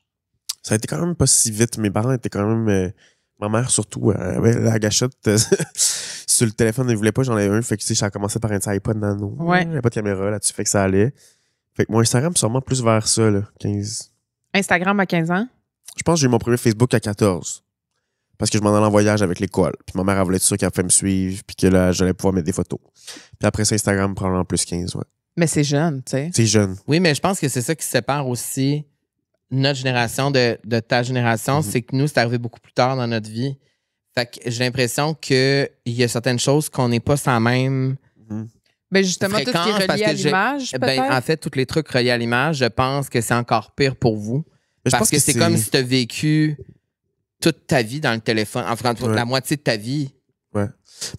Ça a été quand même pas si vite. Mes parents étaient quand même... ma mère, surtout, avait la gâchette sur le téléphone. Elle voulait pas, j'en ai un. Fait que, ça a commencé par un petit iPod Nano. Ouais. Il n'y avait pas de caméra là-dessus, fait que ça allait. Fait que mon Instagram, sûrement plus vers ça, là, 15. Instagram à 15 ans? Je pense que j'ai eu mon premier Facebook à 14. Parce que je m'en allais en voyage avec l'école. Puis ma mère, elle voulait être sûre qu'elle fait me suivre. Puis que là, j'allais pouvoir mettre des photos. Puis après ça, Instagram, probablement plus 15, ouais. Mais c'est jeune, tu sais. C'est jeune. Oui, mais je pense que c'est ça qui sépare aussi notre génération de ta génération. C'est que nous, c'est arrivé beaucoup plus tard dans notre vie. Fait que j'ai l'impression qu'il y a certaines choses qu'on n'est pas sans même... Ben justement, tout ce qui est relié à l'image, peut-être? En fait, tous les trucs reliés à l'image, je pense que c'est encore pire pour vous. Parce que c'est comme si tu as vécu toute ta vie dans le téléphone. Enfin, la moitié de ta vie. Ouais.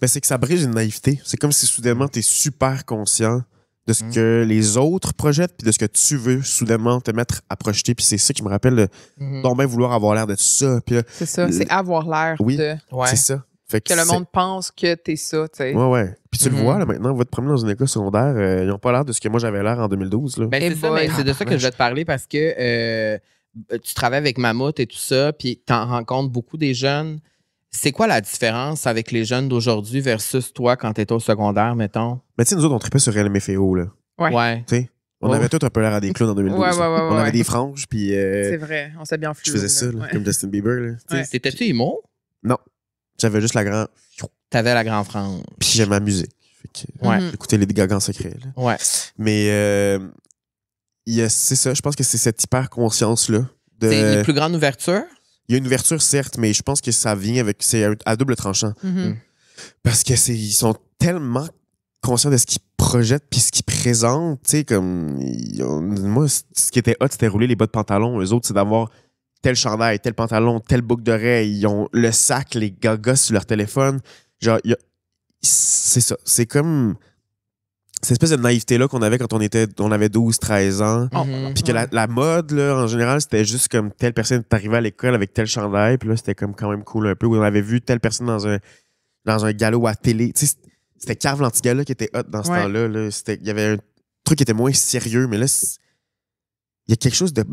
Mais c'est que ça brise une naïveté. C'est comme si soudainement, tu es super conscient de ce que les autres projettent puis de ce que tu veux soudainement te mettre à projeter. Puis c'est ça qui me rappelle donc bien vouloir avoir l'air de ça. Puis c'est ça, c'est avoir l'air de... Ouais, c'est ça. Fait que le monde pense que t'es ça, tu sais. Ouais. Puis tu le vois, là, maintenant, on va te promener dans une école secondaire. Ils n'ont pas l'air de ce que moi j'avais l'air en 2012. Là. Ben, c'est de ça que je vais te parler parce que tu travailles avec Mammouth et tout ça, puis tu en rencontres beaucoup des jeunes. C'est quoi la différence avec les jeunes d'aujourd'hui versus toi quand tu étais au secondaire, mettons? Mais tu sais, nous autres, on tripait sur LMFAO, là. Ouais. Tu sais, on avait tous un peu l'air à des clowns en 2012. On avait des franges, puis... c'est vrai, on s'est bien flué. Je faisais ça, là, comme Justin Bieber, là. T'étais-tu emo? Non. J'avais juste la grande... T'avais la grande frange. Puis j'aimais la musique. J'écoutais les Gaga en secret, là. Ouais. Mais c'est ça, je pense que c'est cette hyper-conscience-là. C'est une plus grande ouverture? Il y a une ouverture, certes, mais je pense que ça vient avec... C'est à double tranchant. Parce que ils sont tellement conscients de ce qu'ils projettent puis ce qu'ils présentent. Tu sais, comme... Moi, ce qui était hot, c'était rouler les bas de pantalon. Eux autres, c'est d'avoir tel chandail, tel pantalon, telle boucle d'oreille. Ils ont le sac, les gagas sur leur téléphone. Genre, c'est ça. C'est comme... Cette espèce de naïveté-là qu'on avait quand on avait 12, 13 ans. Puis que la mode, là, en général, c'était juste comme telle personne est arrivée à l'école avec tel chandail. Puis là, c'était comme quand même cool un peu. Où on avait vu telle personne dans un galop à télé. Tu sais, c'était Carve l'Antigala qui était hot dans ce temps-là. Là. Il y avait truc était moins sérieux, mais là, il y a quelque chose de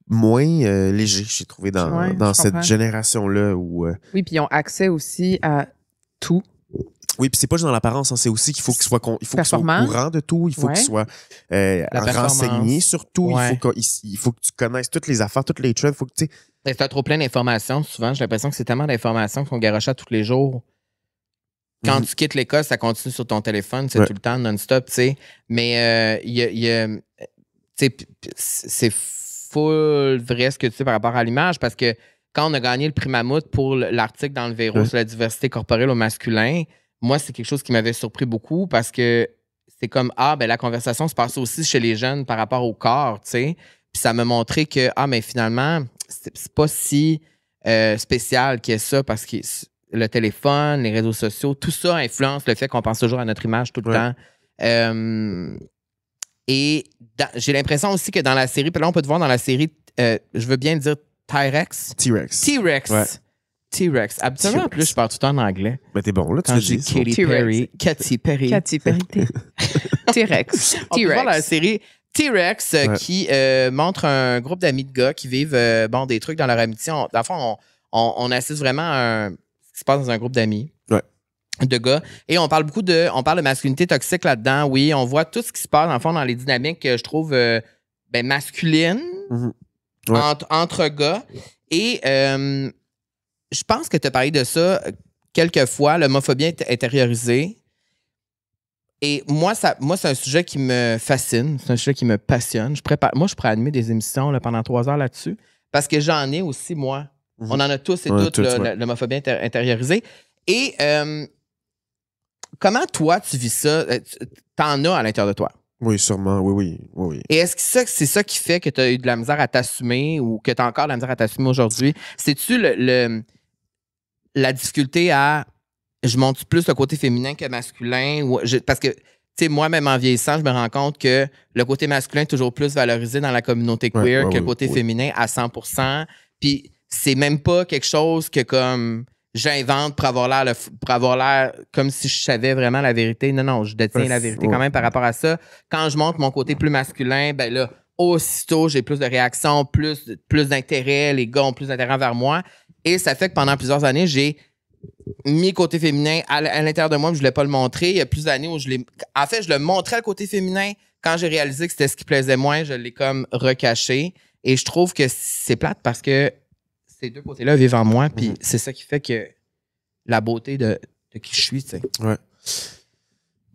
moins léger, j'ai trouvé, dans cette génération-là. Où, oui, puis ils ont accès aussi à tout. Oui, puis c'est pas juste dans l'apparence, hein, c'est aussi qu'il faut qu'il soit au courant de tout, il faut qu'il soit renseigné sur tout, il faut que tu connaisses toutes les affaires, toutes les trends, il faut que tu sais. C'est un trop plein d'informations, souvent. J'ai l'impression que c'est tellement d'informations qu'on garoche tous les jours. Quand tu quittes l'école, ça continue sur ton téléphone, c'est tout le temps, non-stop, tu sais. Mais c'est full vrai ce que tu sais par rapport à l'image, parce que quand on a gagné le prix Mammouth pour l'article dans le Véro sur la diversité corporelle au masculin, moi, c'est quelque chose qui m'avait surpris beaucoup parce que c'est comme, la conversation se passe aussi chez les jeunes par rapport au corps, tu sais. Puis ça m'a montré que, mais finalement, c'est pas si spécial qu'il y ait ça parce que le téléphone, les réseaux sociaux, tout ça influence le fait qu'on pense toujours à notre image tout le temps. Et j'ai l'impression aussi que dans la série, puis là, on peut te voir dans la série, je veux bien dire T-Rex. Ouais. T-Rex. Habituellement, en plus, je parle tout le temps en anglais. Mais t'es bon, là, tu quand je dis Katy Perry. T-Rex. On peut voir dans la série T-Rex qui montre un groupe d'amis de gars qui vivent des trucs dans leur amitié. Dans le fond, on assiste vraiment à ce qui se passe dans un groupe d'amis. De gars. Et on parle de masculinité toxique là-dedans. Oui, on voit tout ce qui se passe, en fond, dans les dynamiques que je trouve masculines entre gars. Et je pense que tu as parlé de ça quelques fois, l'homophobie intériorisée. Et moi, c'est un sujet qui me fascine. C'est un sujet qui me passionne. Moi, je pourrais animer des émissions là, pendant 3 heures là-dessus. Parce que j'en ai aussi, moi. On en a tous et toutes, l'homophobie intériorisée. Et comment, toi, tu vis ça? T'en as à l'intérieur de toi? Oui, sûrement. Oui. Et est-ce que c'est ça qui fait que tu as eu de la misère à t'assumer ou que tu as encore de la misère à t'assumer aujourd'hui? C'est-tu la difficulté à... Je montre plus le côté féminin que masculin? Parce que, tu sais, moi, même en vieillissant, je me rends compte que le côté masculin est toujours plus valorisé dans la communauté queer que le côté féminin à 100%. Puis c'est même pas quelque chose que comme... j'invente pour avoir l'air comme si je savais vraiment la vérité. Non, je détiens la vérité quand même par rapport à ça. Quand je montre mon côté plus masculin, ben là, aussitôt, j'ai plus de réactions, plus d'intérêt. Les gars ont plus d'intérêt envers moi. Et ça fait que pendant plusieurs années, j'ai mis le côté féminin à l'intérieur de moi, mais je ne voulais pas le montrer. Il y a plus d'années où je le montrais le côté féminin. Quand j'ai réalisé que c'était ce qui plaisait moins, je l'ai comme recaché. Et je trouve que c'est plate parce que ces deux côtés-là vivent en moi, puis c'est ça qui fait que la beauté de qui je suis, tu sais. Ouais.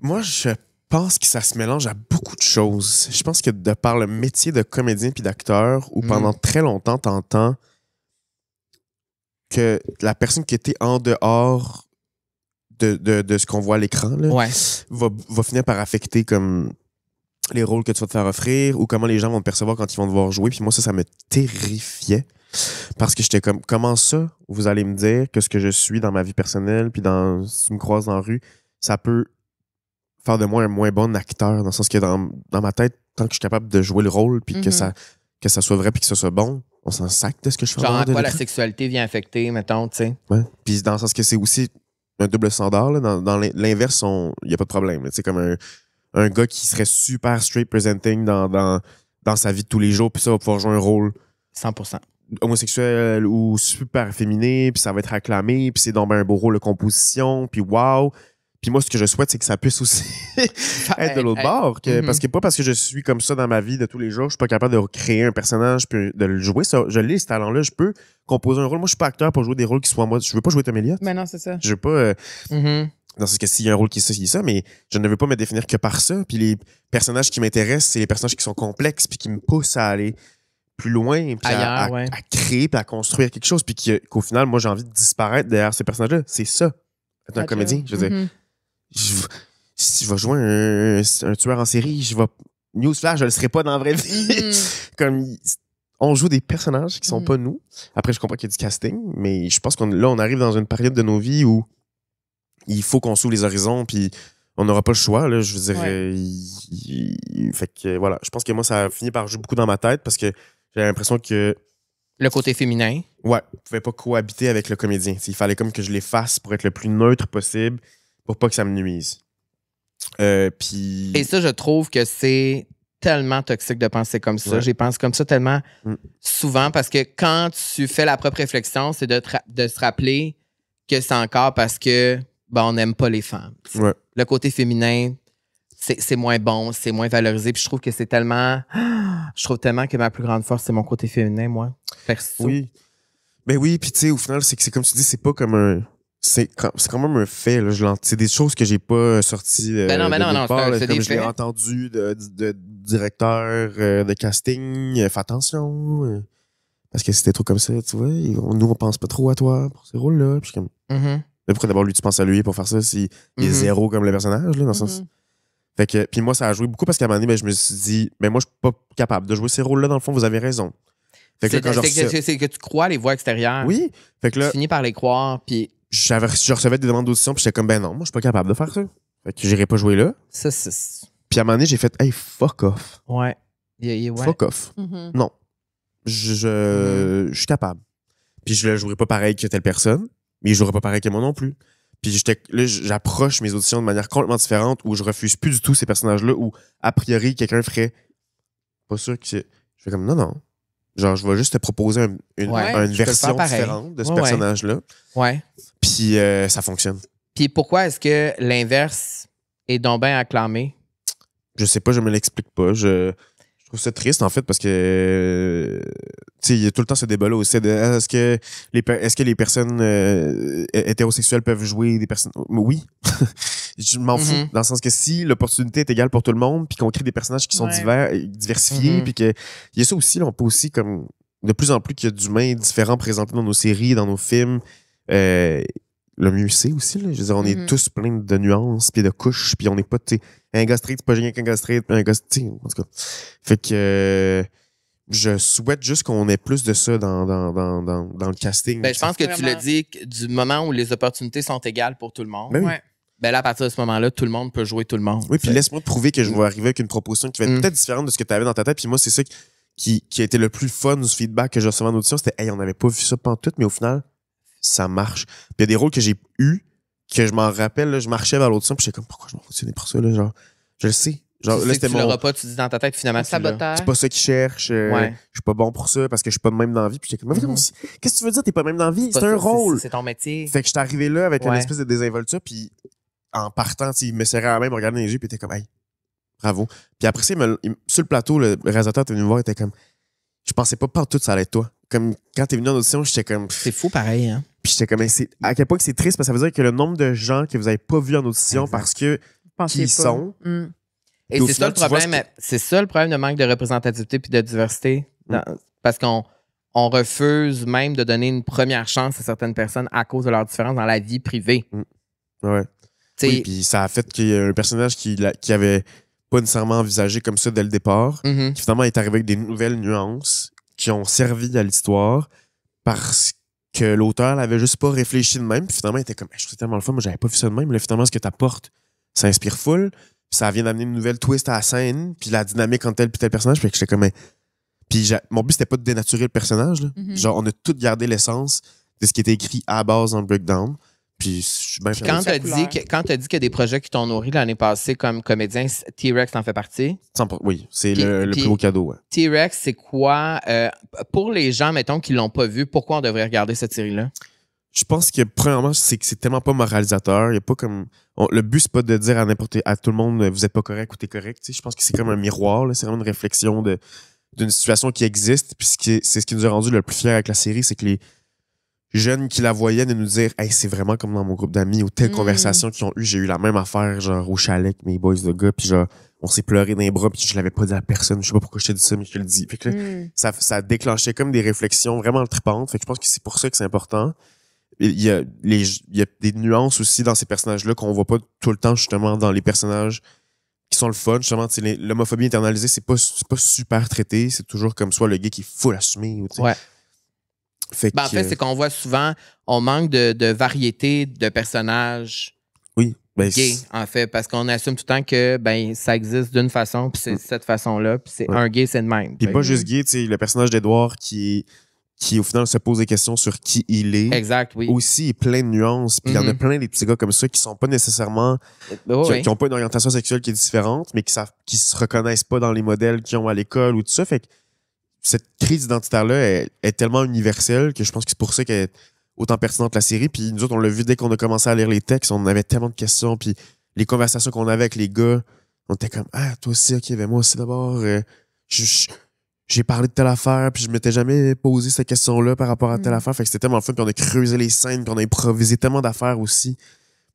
Moi, je pense que ça se mélange à beaucoup de choses. Je pense que de par le métier de comédien puis d'acteur, où pendant très longtemps, t'entends que la personne qui était en dehors de ce qu'on voit à l'écran là, va finir par affecter comme les rôles que tu vas te faire offrir ou comment les gens vont te percevoir quand ils vont te voir jouer. Puis moi, ça me terrifiait. Parce que j'étais comme, comment ça, vous allez me dire que ce que je suis dans ma vie personnelle, puis si tu me croises dans la rue, ça peut faire de moi un moins bon acteur, dans le sens que dans ma tête, tant que je suis capable de jouer le rôle, puis que ça soit vrai, puis que ça soit bon, on s'en sac de ce que je fais. Genre, à quoi la sexualité vient affecter, mettons, tu sais. Ouais. Puis dans le sens que c'est aussi un double standard, là. Dans l'inverse, il n'y a pas de problème. C'est comme un gars qui serait super straight presenting dans sa vie de tous les jours, puis ça va pouvoir jouer un rôle 100%. Homosexuel ou super féminin, puis ça va être acclamé, puis c'est donc un beau rôle de composition, puis wow. Puis moi, ce que je souhaite, c'est que ça puisse aussi être de l'autre bord. Parce que pas parce que je suis comme ça dans ma vie de tous les jours, je suis pas capable de créer un personnage puis de le jouer. Ça, je l'ai, ce talent-là. Je peux composer un rôle. Moi, je suis pas acteur pour jouer des rôles qui soient moi. Je veux pas jouer Tom Elliott. Mais non, c'est ça. Je veux pas... Dans ce cas, s'il y a un rôle qui est ça, c'est ça, mais je ne veux pas me définir que par ça. Puis les personnages qui m'intéressent, c'est les personnages qui sont complexes puis qui me poussent à aller plus loin, puis à créer, puis à construire quelque chose, puis qu'au final, moi, j'ai envie de disparaître derrière ces personnages-là. C'est ça, être un comédien. Je veux dire, si je vais jouer un tueur en série, newsflash, je le serai pas dans la vraie vie. Comme, on joue des personnages qui sont pas nous. Après, je comprends qu'il y a du casting, mais je pense on arrive dans une période de nos vies où il faut qu'on s'ouvre les horizons, puis on n'aura pas le choix, là, je veux dire. Fait que, voilà, je pense que moi, ça a fini par jouer beaucoup dans ma tête, parce que j'ai l'impression que... Le côté féminin. Ouais, je pouvais pas cohabiter avec le comédien. Il fallait comme que je l'efface pour être le plus neutre possible, pour pas que ça me nuise. Puis... Et ça, je trouve que c'est tellement toxique de penser comme ça. J'y pense comme ça tellement souvent parce que quand tu fais la propre réflexion, c'est de se rappeler que c'est encore parce que on n'aime pas les femmes. Ouais. Le côté féminin, c'est moins bon, c'est moins valorisé. Puis je trouve que c'est tellement... Je trouve tellement que ma plus grande force, c'est mon côté féminin, moi. Perso. Oui. Ben oui, puis tu sais, au final, c'est comme tu dis, c'est pas comme un... C'est quand même un fait. Là. C'est des choses que j'ai pas sorties de nulle part, c'est comme des je l'ai faits. entendu de directeur de casting. Fais attention. Parce que c'était trop comme ça, tu vois. Nous, on pense pas trop à toi pour ces rôles-là. Puis comme... Mm-hmm. Mais pourquoi d'abord lui, tu penses à lui pour faire ça s'il est zéro comme le personnage, là, dans le sens... Fait que, puis moi, ça a joué beaucoup parce qu'à un moment donné, je me suis dit, mais moi, je suis pas capable de jouer ces rôles-là. Dans le fond, vous avez raison. Fait que c'est que tu crois les voix extérieures. Oui. Fait que là, tu finis par les croire, puis... je recevais des demandes d'audition, puis j'étais comme, ben non, moi, je suis pas capable de faire ça. Fait que j'irai pas jouer là. Ça, c'est... Puis à un moment donné, j'ai fait, hey, fuck off. Ouais. Fuck off. Non. Je suis capable. Puis je jouerai pas pareil que telle personne, mais je jouerai pas pareil que moi non plus. Puis là, j'approche mes auditions de manière complètement différente où je refuse plus du tout ces personnages-là où, a priori, quelqu'un ferait pas sûr que je fais comme non. Genre, je vais juste te proposer une version différente de ce personnage-là. Ouais. Puis ça fonctionne. Puis pourquoi est-ce que l'inverse est donc bien acclamé? Je sais pas, je me l'explique pas. Je trouve ça triste, en fait, parce que tu sais, il y a tout le temps ce débat-là aussi de est-ce que les personnes hétérosexuelles peuvent jouer des personnes. Oui. Je m'en fous. Dans le sens que si l'opportunité est égale pour tout le monde, puis qu'on crée des personnages qui sont diversifiés, puis qu'il y a ça aussi, là, on peut aussi, comme de plus en plus qu'il y a d'humains différents présentés dans nos séries, dans nos films. Le mieux c'est aussi, là. Je veux dire, on est tous pleins de nuances, puis de couches, puis on n'est pas, tu sais, un gars straight, c'est pas génial qu'un gars straight, un gars, tu sais, en tout cas. Fait que je souhaite juste qu'on ait plus de ça dans le casting. Ben, je pense que tu l'as dit, du moment où les opportunités sont égales pour tout le monde. Ben oui. Ben là, à partir de ce moment-là, tout le monde peut jouer tout le monde. Oui, puis laisse-moi te prouver que je vais arriver avec une proposition qui va être peut-être différente de ce que tu avais dans ta tête. Puis moi, c'est ça qui a été le plus fun du feedback que j'ai reçu en audition. C'était, hey, on n'avait pas vu ça pantoute, mais au final, ça marche. Puis il y a des rôles que j'ai eus, que je m'en rappelle, là, je marchais vers l'audition, puis j'étais comme, pourquoi je m'en fonctionnais pour ça, là, genre, je le sais. Genre, là, c'était tu l'auras pas, tu dis dans ta tête, finalement, saboteur. C'est pas ça qu'ils cherchent. Je suis pas bon pour ça parce que je suis pas de même dans la vie. Puis j'étais comme, qu'est-ce que tu veux dire, t'es pas de même dans la vie? C'est un rôle. C'est ton métier. Fait que j'étais arrivé là avec une espèce de désinvolture, puis en partant, il me serrait à la main, me regardait dans les yeux, puis il était comme, hey, bravo. Puis après ça, sur le plateau, le réalisateur était venu me voir, il était comme, je pensais pas tout ça allait être toi. Comme quand t'es venu en audition, j'étais comme. C'est fou pareil, hein? Puis j'étais comme, à quel point que c'est triste, parce que ça veut dire que le nombre de gens que vous avez pas vu en audition parce que qui ils sont. Et c'est ça le problème. C'est ça le problème de manque de représentativité puis de diversité. Parce qu'on refuse même de donner une première chance à certaines personnes à cause de leur différence dans la vie privée. Ouais. Oui, puis ça a fait qu'il y a un personnage qui avait pas nécessairement envisagé comme ça dès le départ, qui finalement est arrivé avec des nouvelles nuances qui ont servi à l'histoire parce que l'auteur l'avait juste pas réfléchi de même. Puis finalement, il était comme, je trouve tellement le fun, moi j'avais pas vu ça de même. Mais là, finalement, ce que t'apportes, ça inspire full. Puis ça vient d'amener une nouvelle twist à la scène, puis la dynamique entre tel puis tel personnage. Puis j'étais comme, puis mon but, c'était pas de dénaturer le personnage. Là. Genre, on a tout gardé l'essence de ce qui était écrit à la base dans le breakdown. Puis je suis bien quand t'as dit qu'il y a des projets qui t'ont nourri l'année passée comme comédien, T-Rex en fait partie? Oui, c'est le plus beau cadeau. Ouais. T-Rex, c'est quoi? Pour les gens, mettons, qui l'ont pas vu, pourquoi on devrait regarder cette série-là? Je pense que, premièrement, c'est que c'est tellement pas moralisateur. Il y a pas comme... le but, c'est pas de dire à tout le monde, vous êtes pas correct ou t'es correct. T'sais. Je pense que c'est comme un miroir. Là. C'est vraiment une réflexion d'une situation qui existe. Puis c'est ce qui nous a rendu le plus fiers avec la série, c'est que les jeunes qui la voyaient de nous dire, hey, c'est vraiment comme dans mon groupe d'amis ou telle conversation qu'ils ont eu. J'ai eu la même affaire, genre, au chalet avec mes boys de gars. Puis genre, on s'est pleuré dans les bras. Puis je l'avais pas dit à personne. Je sais pas pourquoi je t'ai dit ça, mais je te le dis. Fait que là, ça déclenchait comme des réflexions vraiment tripantes. Fait que je pense que c'est pour ça que c'est important. Il y a des nuances aussi dans ces personnages-là qu'on voit pas tout le temps, justement, dans les personnages qui sont le fun. Justement, l'homophobie internalisée, c'est pas super traité. C'est toujours comme soit le gay qui est full assumé. Ouais. En fait, c'est qu'on voit souvent, on manque de variété de personnages gays, en fait, parce qu'on assume tout le temps que ça existe d'une façon, puis c'est cette façon-là, puis c'est un gay, c'est le même. Puis pas juste gay, tu sais, le personnage d'Edouard qui qui, au final, se pose des questions sur qui il est. Exact, oui. Aussi, plein de nuances. Puis il y en a plein des petits gars comme ça qui sont pas nécessairement... qui ont pas une orientation sexuelle qui est différente, mais qui se reconnaissent pas dans les modèles qu'ils ont à l'école ou tout ça. Fait que cette crise identitaire-là est tellement universelle que je pense que c'est pour ça qu'elle est autant pertinente la série. Puis nous autres, on l'a vu dès qu'on a commencé à lire les textes, on avait tellement de questions. Puis les conversations qu'on avait avec les gars, on était comme « Ah, toi aussi, OK, ben moi aussi d'abord. J'ai parlé de telle affaire, puis je m'étais jamais posé cette question-là par rapport à telle affaire. » Fait que c'était tellement fun, puis on a creusé les scènes, puis on a improvisé tellement d'affaires aussi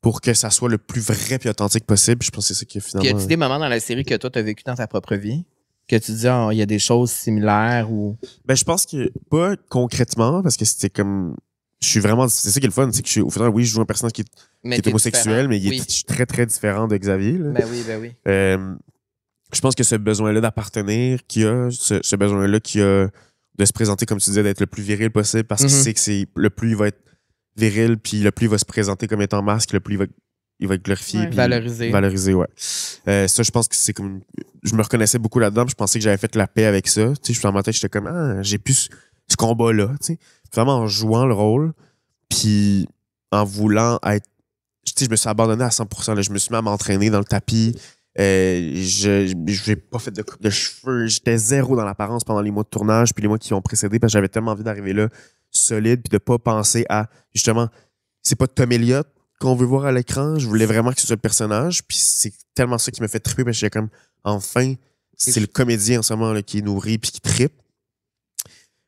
pour que ça soit le plus vrai puis authentique possible. Puis je pense que c'est ça qui est finalement... Puis y a-tu des moments dans la série que toi, t'as vécu dans ta propre vie? Que tu dis, il y a des choses similaires ou... Ben, je pense que pas concrètement, parce que c'était comme... Je suis vraiment... C'est ça qui est le fun, c'est que au final, oui, je joue un personnage qui est homosexuel, mais il est très, très différent de Xavier. Là. Ben oui. Je pense que ce besoin-là d'appartenir qu'il a, ce besoin-là qu'il a de se présenter, comme tu disais, d'être le plus viril possible, parce qu'il sait que c'est le plus il va être viril, puis le plus il va se présenter comme étant masque, le plus il va être glorifié. Ouais, puis Valorisé, ouais. Ça, je pense que c'est comme... Je me reconnaissais beaucoup là-dedans, je pensais que j'avais fait la paix avec ça. Tu sais, je suis dans ma tête, j'étais comme, j'ai plus ce combat-là, tu sais. Vraiment en jouant le rôle, puis en voulant être... Tu sais, je me suis abandonné à 100%. Là. Je me suis mis à m'entraîner dans le tapis. Je n'ai pas fait de coupe de cheveux. J'étais zéro dans l'apparence pendant les mois de tournage, puis les mois qui ont précédé, parce que j'avais tellement envie d'arriver là, solide, puis de pas penser à, justement, c'est pas Tom Elliott qu'on veut voir à l'écran. Je voulais vraiment que ce soit le personnage, puis c'est tellement ça qui me fait triper, parce que j'étais comme, enfin, c'est le comédien en ce moment là, qui est nourri puis qui trippe.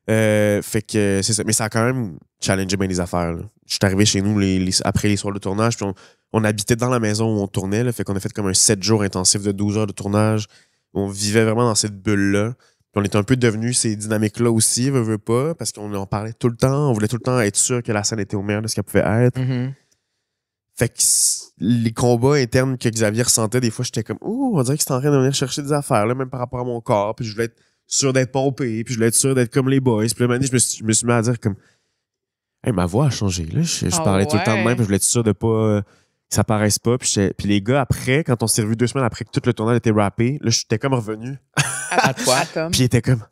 Fait que c'est ça. Mais ça a quand même challengé bien les affaires. Là. Je suis arrivé chez nous après les soirs de tournage, puis on habitait dans la maison où on tournait. Là, fait qu'on a fait comme un 7 jours intensif de 12 heures de tournage. On vivait vraiment dans cette bulle-là. Puis on était un peu devenus ces dynamiques-là aussi, veut pas, parce qu'on en parlait tout le temps. On voulait tout le temps être sûr que la scène était au meilleur de ce qu'elle pouvait être. Fait que les combats internes que Xavier ressentait, des fois, j'étais comme, on dirait que c'était en train de venir chercher des affaires, là, même par rapport à mon corps. Puis je voulais être sûr d'être pompé, puis je voulais être sûr d'être comme les boys. Puis là, je me suis mis à dire comme, hey, ma voix a changé, là. Je parlais tout le temps de même, puis je voulais être sûr de pas que ça paraisse pas. Puis les gars, après, quand on s'est revus 2 semaines après que tout le tournage était rappé, là, j'étais comme revenu. À toi, Tom. Puis il était comme,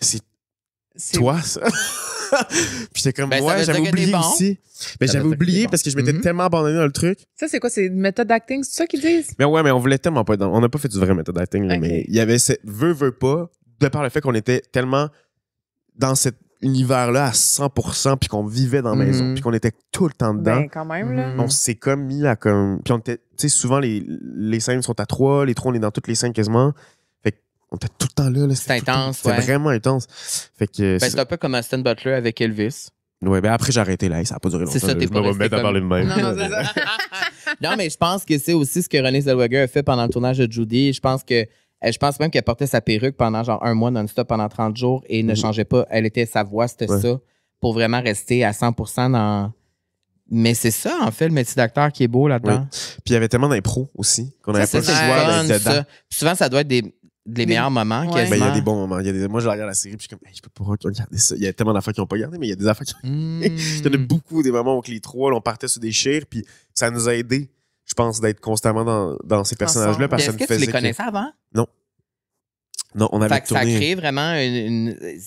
c'est toi, ça? Puis j'étais comme, j'avais oublié aussi. Ben, j'avais oublié parce que je m'étais tellement abandonné dans le truc. Ça, c'est quoi? C'est une méthode d'acting? C'est ça qu'ils disent? Mais ouais, mais on voulait tellement pas être on n'a pas fait du vrai méthode d'acting, okay. Mais il y avait veut pas, de par le fait qu'on était tellement dans cet univers-là à 100%, puis qu'on vivait dans la maison, puis qu'on était tout le temps dedans. Ben, quand même, là. On s'est comme mis à comme. Puis on était, tu sais, souvent les scènes sont à 3, les 3, on est dans toutes les scènes quasiment. On était tout le temps là. C'était intense, C'était vraiment intense. Fait que, c'est un peu comme Aston Butler avec Elvis. Ouais, ben après, j'ai arrêté là. Ça n'a pas duré longtemps. C'est ça, t'es pas resté comme... à parler de même. Non, c'est ça. Non, mais je pense que c'est aussi ce que Renée Zellweger a fait pendant le tournage de Judy. Je pense même qu'elle portait sa perruque pendant genre 1 mois non-stop pendant 30 jours et ne changeait pas. Sa voix, c'était ça, pour vraiment rester à 100% dans... Mais c'est ça, en fait, le métier d'acteur qui est beau là-dedans. Oui. Puis il y avait tellement d'impro aussi qu'on n'avait pas le choix d'être dedans. Souvent, ça doit être des meilleurs moments. Ouais. Ben, il y a des bons moments. Moi, je regarde la série, puis je suis comme, je peux pas regarder ça. Il y a tellement d'affaires qui n'ont pas regardé, mais il y a des affaires qui il y en a beaucoup, des moments où les 3, là, on partait sur des chires, puis ça nous a aidé, je pense, d'être constamment dans ces personnages-là. Parce est-ce que tu les connaissais avant? Non. Non, on avait tourné. Ça a créé vraiment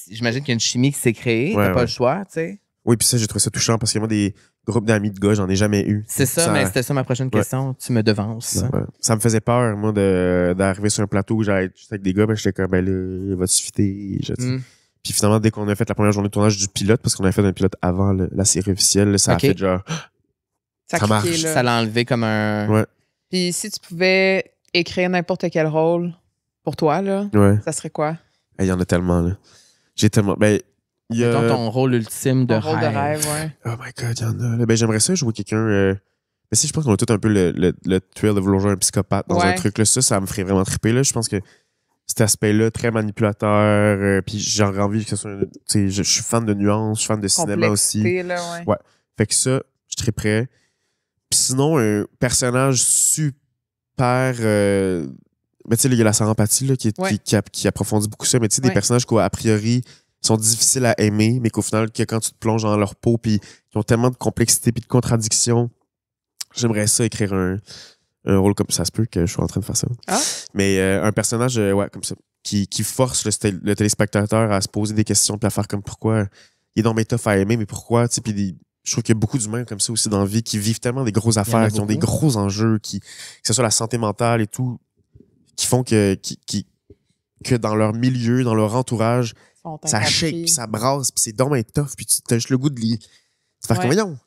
j'imagine qu'il y a une chimie qui s'est créée. T'as pas le choix, tu sais. Oui, puis ça, j'ai trouvé ça touchant parce que moi, des groupes d'amis de gars, j'en ai jamais eu. C'est ça, mais c'était ça ma prochaine question. Tu me devances. Ouais. Ça me faisait peur, moi, d'arriver sur un plateau où j'allais juste avec des gars, ben j'étais comme, ben là, il va se fitter. Puis finalement, dès qu'on a fait la première journée de tournage du pilote, parce qu'on avait fait un pilote avant la série officielle, là, ça a fait genre. Ça marche. Ça l'a enlevé comme un. Ouais. Puis si tu pouvais écrire n'importe quel rôle pour toi, là, ça serait quoi? Il y en a tellement, là. J'ai tellement. Ben, mettons ton rôle ultime de rêve. Rôle de rêve, ouais. Oh my God, il y en a. Là. Ben, j'aimerais ça jouer quelqu'un. Mais si je pense qu'on a tout un peu le thrill de vouloir jouer un psychopathe dans un truc là, ça me ferait vraiment triper. Là. Je pense que cet aspect-là, très manipulateur, puis j'aurais envie que ce soit. Je suis fan de nuances, je suis fan de cinéma aussi. Là, ouais. Fait que ça, je serais prêt. Puis sinon, un personnage super. Mais tu sais, il y a la Sarampathie là, qui approfondit beaucoup ça. Mais tu sais, des personnages qui, a priori, sont difficiles à aimer, mais qu'au final, que quand tu te plonges dans leur peau, puis qui ont tellement de complexité puis de contradictions, j'aimerais ça écrire un rôle comme ça. Se peut que je sois en train de faire ça. Ah. Mais un personnage, comme ça. qui force le téléspectateur à se poser des questions puis à faire comme pourquoi il est dans mes tough à aimer, mais pourquoi, tu sais, puis je trouve qu'il y a beaucoup d'humains comme ça aussi dans la vie qui vivent tellement des grosses affaires, qui ont des gros enjeux, que ce soit la santé mentale et tout, qui font que dans leur milieu, dans leur entourage, ça shake, puis ça brasse, puis c'est dommage tough, puis tu as juste le goût de faire comme voyons.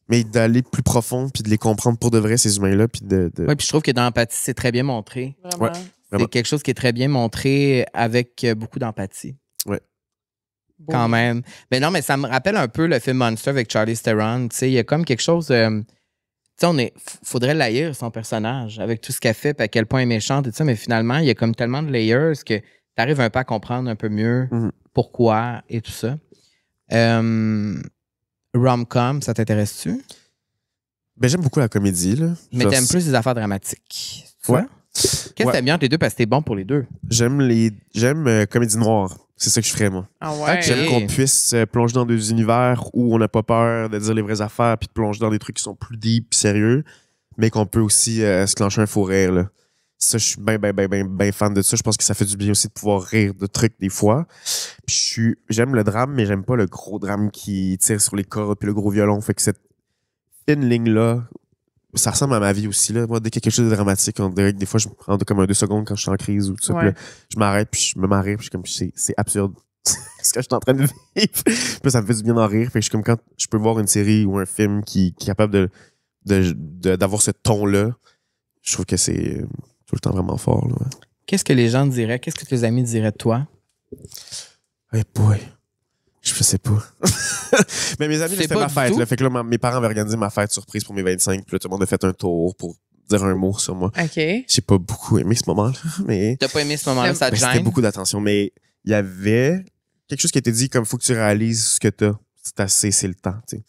Mais d'aller plus profond, puis de les comprendre pour de vrai, ces humains-là. Puis Oui, puis je trouve que dans l'empathie, c'est très bien montré. Vraiment. Ouais, c'est quelque chose qui est très bien montré avec beaucoup d'empathie. Ouais. Quand même. Mais non, mais ça me rappelle un peu le film Monster avec Charlize Theron. Tu sais, il y a comme quelque chose... tu sais, faudrait l'haïr, son personnage, avec tout ce qu'elle fait, puis à quel point elle est méchante et tout ça, mais finalement, il y a comme tellement de layers que tu arrives un peu à comprendre un peu mieux pourquoi et tout ça. Rom-com, ça t'intéresse-tu? Ben, j'aime beaucoup la comédie, là. Mais t'aimes plus les affaires dramatiques. Ouais. Qu'est-ce que t'aimes bien entre les deux parce que t'es bon pour les deux? J'aime comédie noire. C'est ça que je ferais, moi. Ah ouais. J'aime qu'on puisse plonger dans des univers où on n'a pas peur de dire les vraies affaires puis de plonger dans des trucs qui sont plus deep et sérieux, mais qu'on peut aussi se clencher un fou rire, là. Ça, je suis bien fan de ça. Je pense que ça fait du bien aussi de pouvoir rire de trucs des fois. Puis j'aime le drame, mais j'aime pas le gros drame qui tire sur les cordes puis le gros violon. Fait que cette fine ligne-là, ça ressemble à ma vie aussi, là. Moi, dès qu'il y a quelque chose de dramatique, on dirait que des fois, je me prends comme un 2 secondes quand je suis en crise ou tout ça. Puis là, je m'arrête puis je me marre puis je suis comme, c'est absurde. ce que je suis en train de vivre. Puis là, ça me fait du bien d'en rire. Fait que je suis comme quand je peux voir une série ou un film qui est capable d'avoir ce ton-là, je trouve que c'est tout le temps vraiment fort, là. Qu'est-ce que les gens te diraient? Qu'est-ce que tes amis diraient de toi? Hey boy. Je sais pas. Mais mes amis, c'était ma fête. Là, fait que là, mes parents avaient organisé ma fête surprise pour mes 25. Puis là, tout le monde a fait un tour pour dire un mot sur moi. OK. J'ai pas beaucoup aimé ce moment-là. Mais... T'as pas aimé ce moment-là, ça te gêne? C'était beaucoup d'attention. Mais il y avait quelque chose qui a été dit comme faut que tu réalises ce que t'as. C'est assez, c'est le temps. T'sais.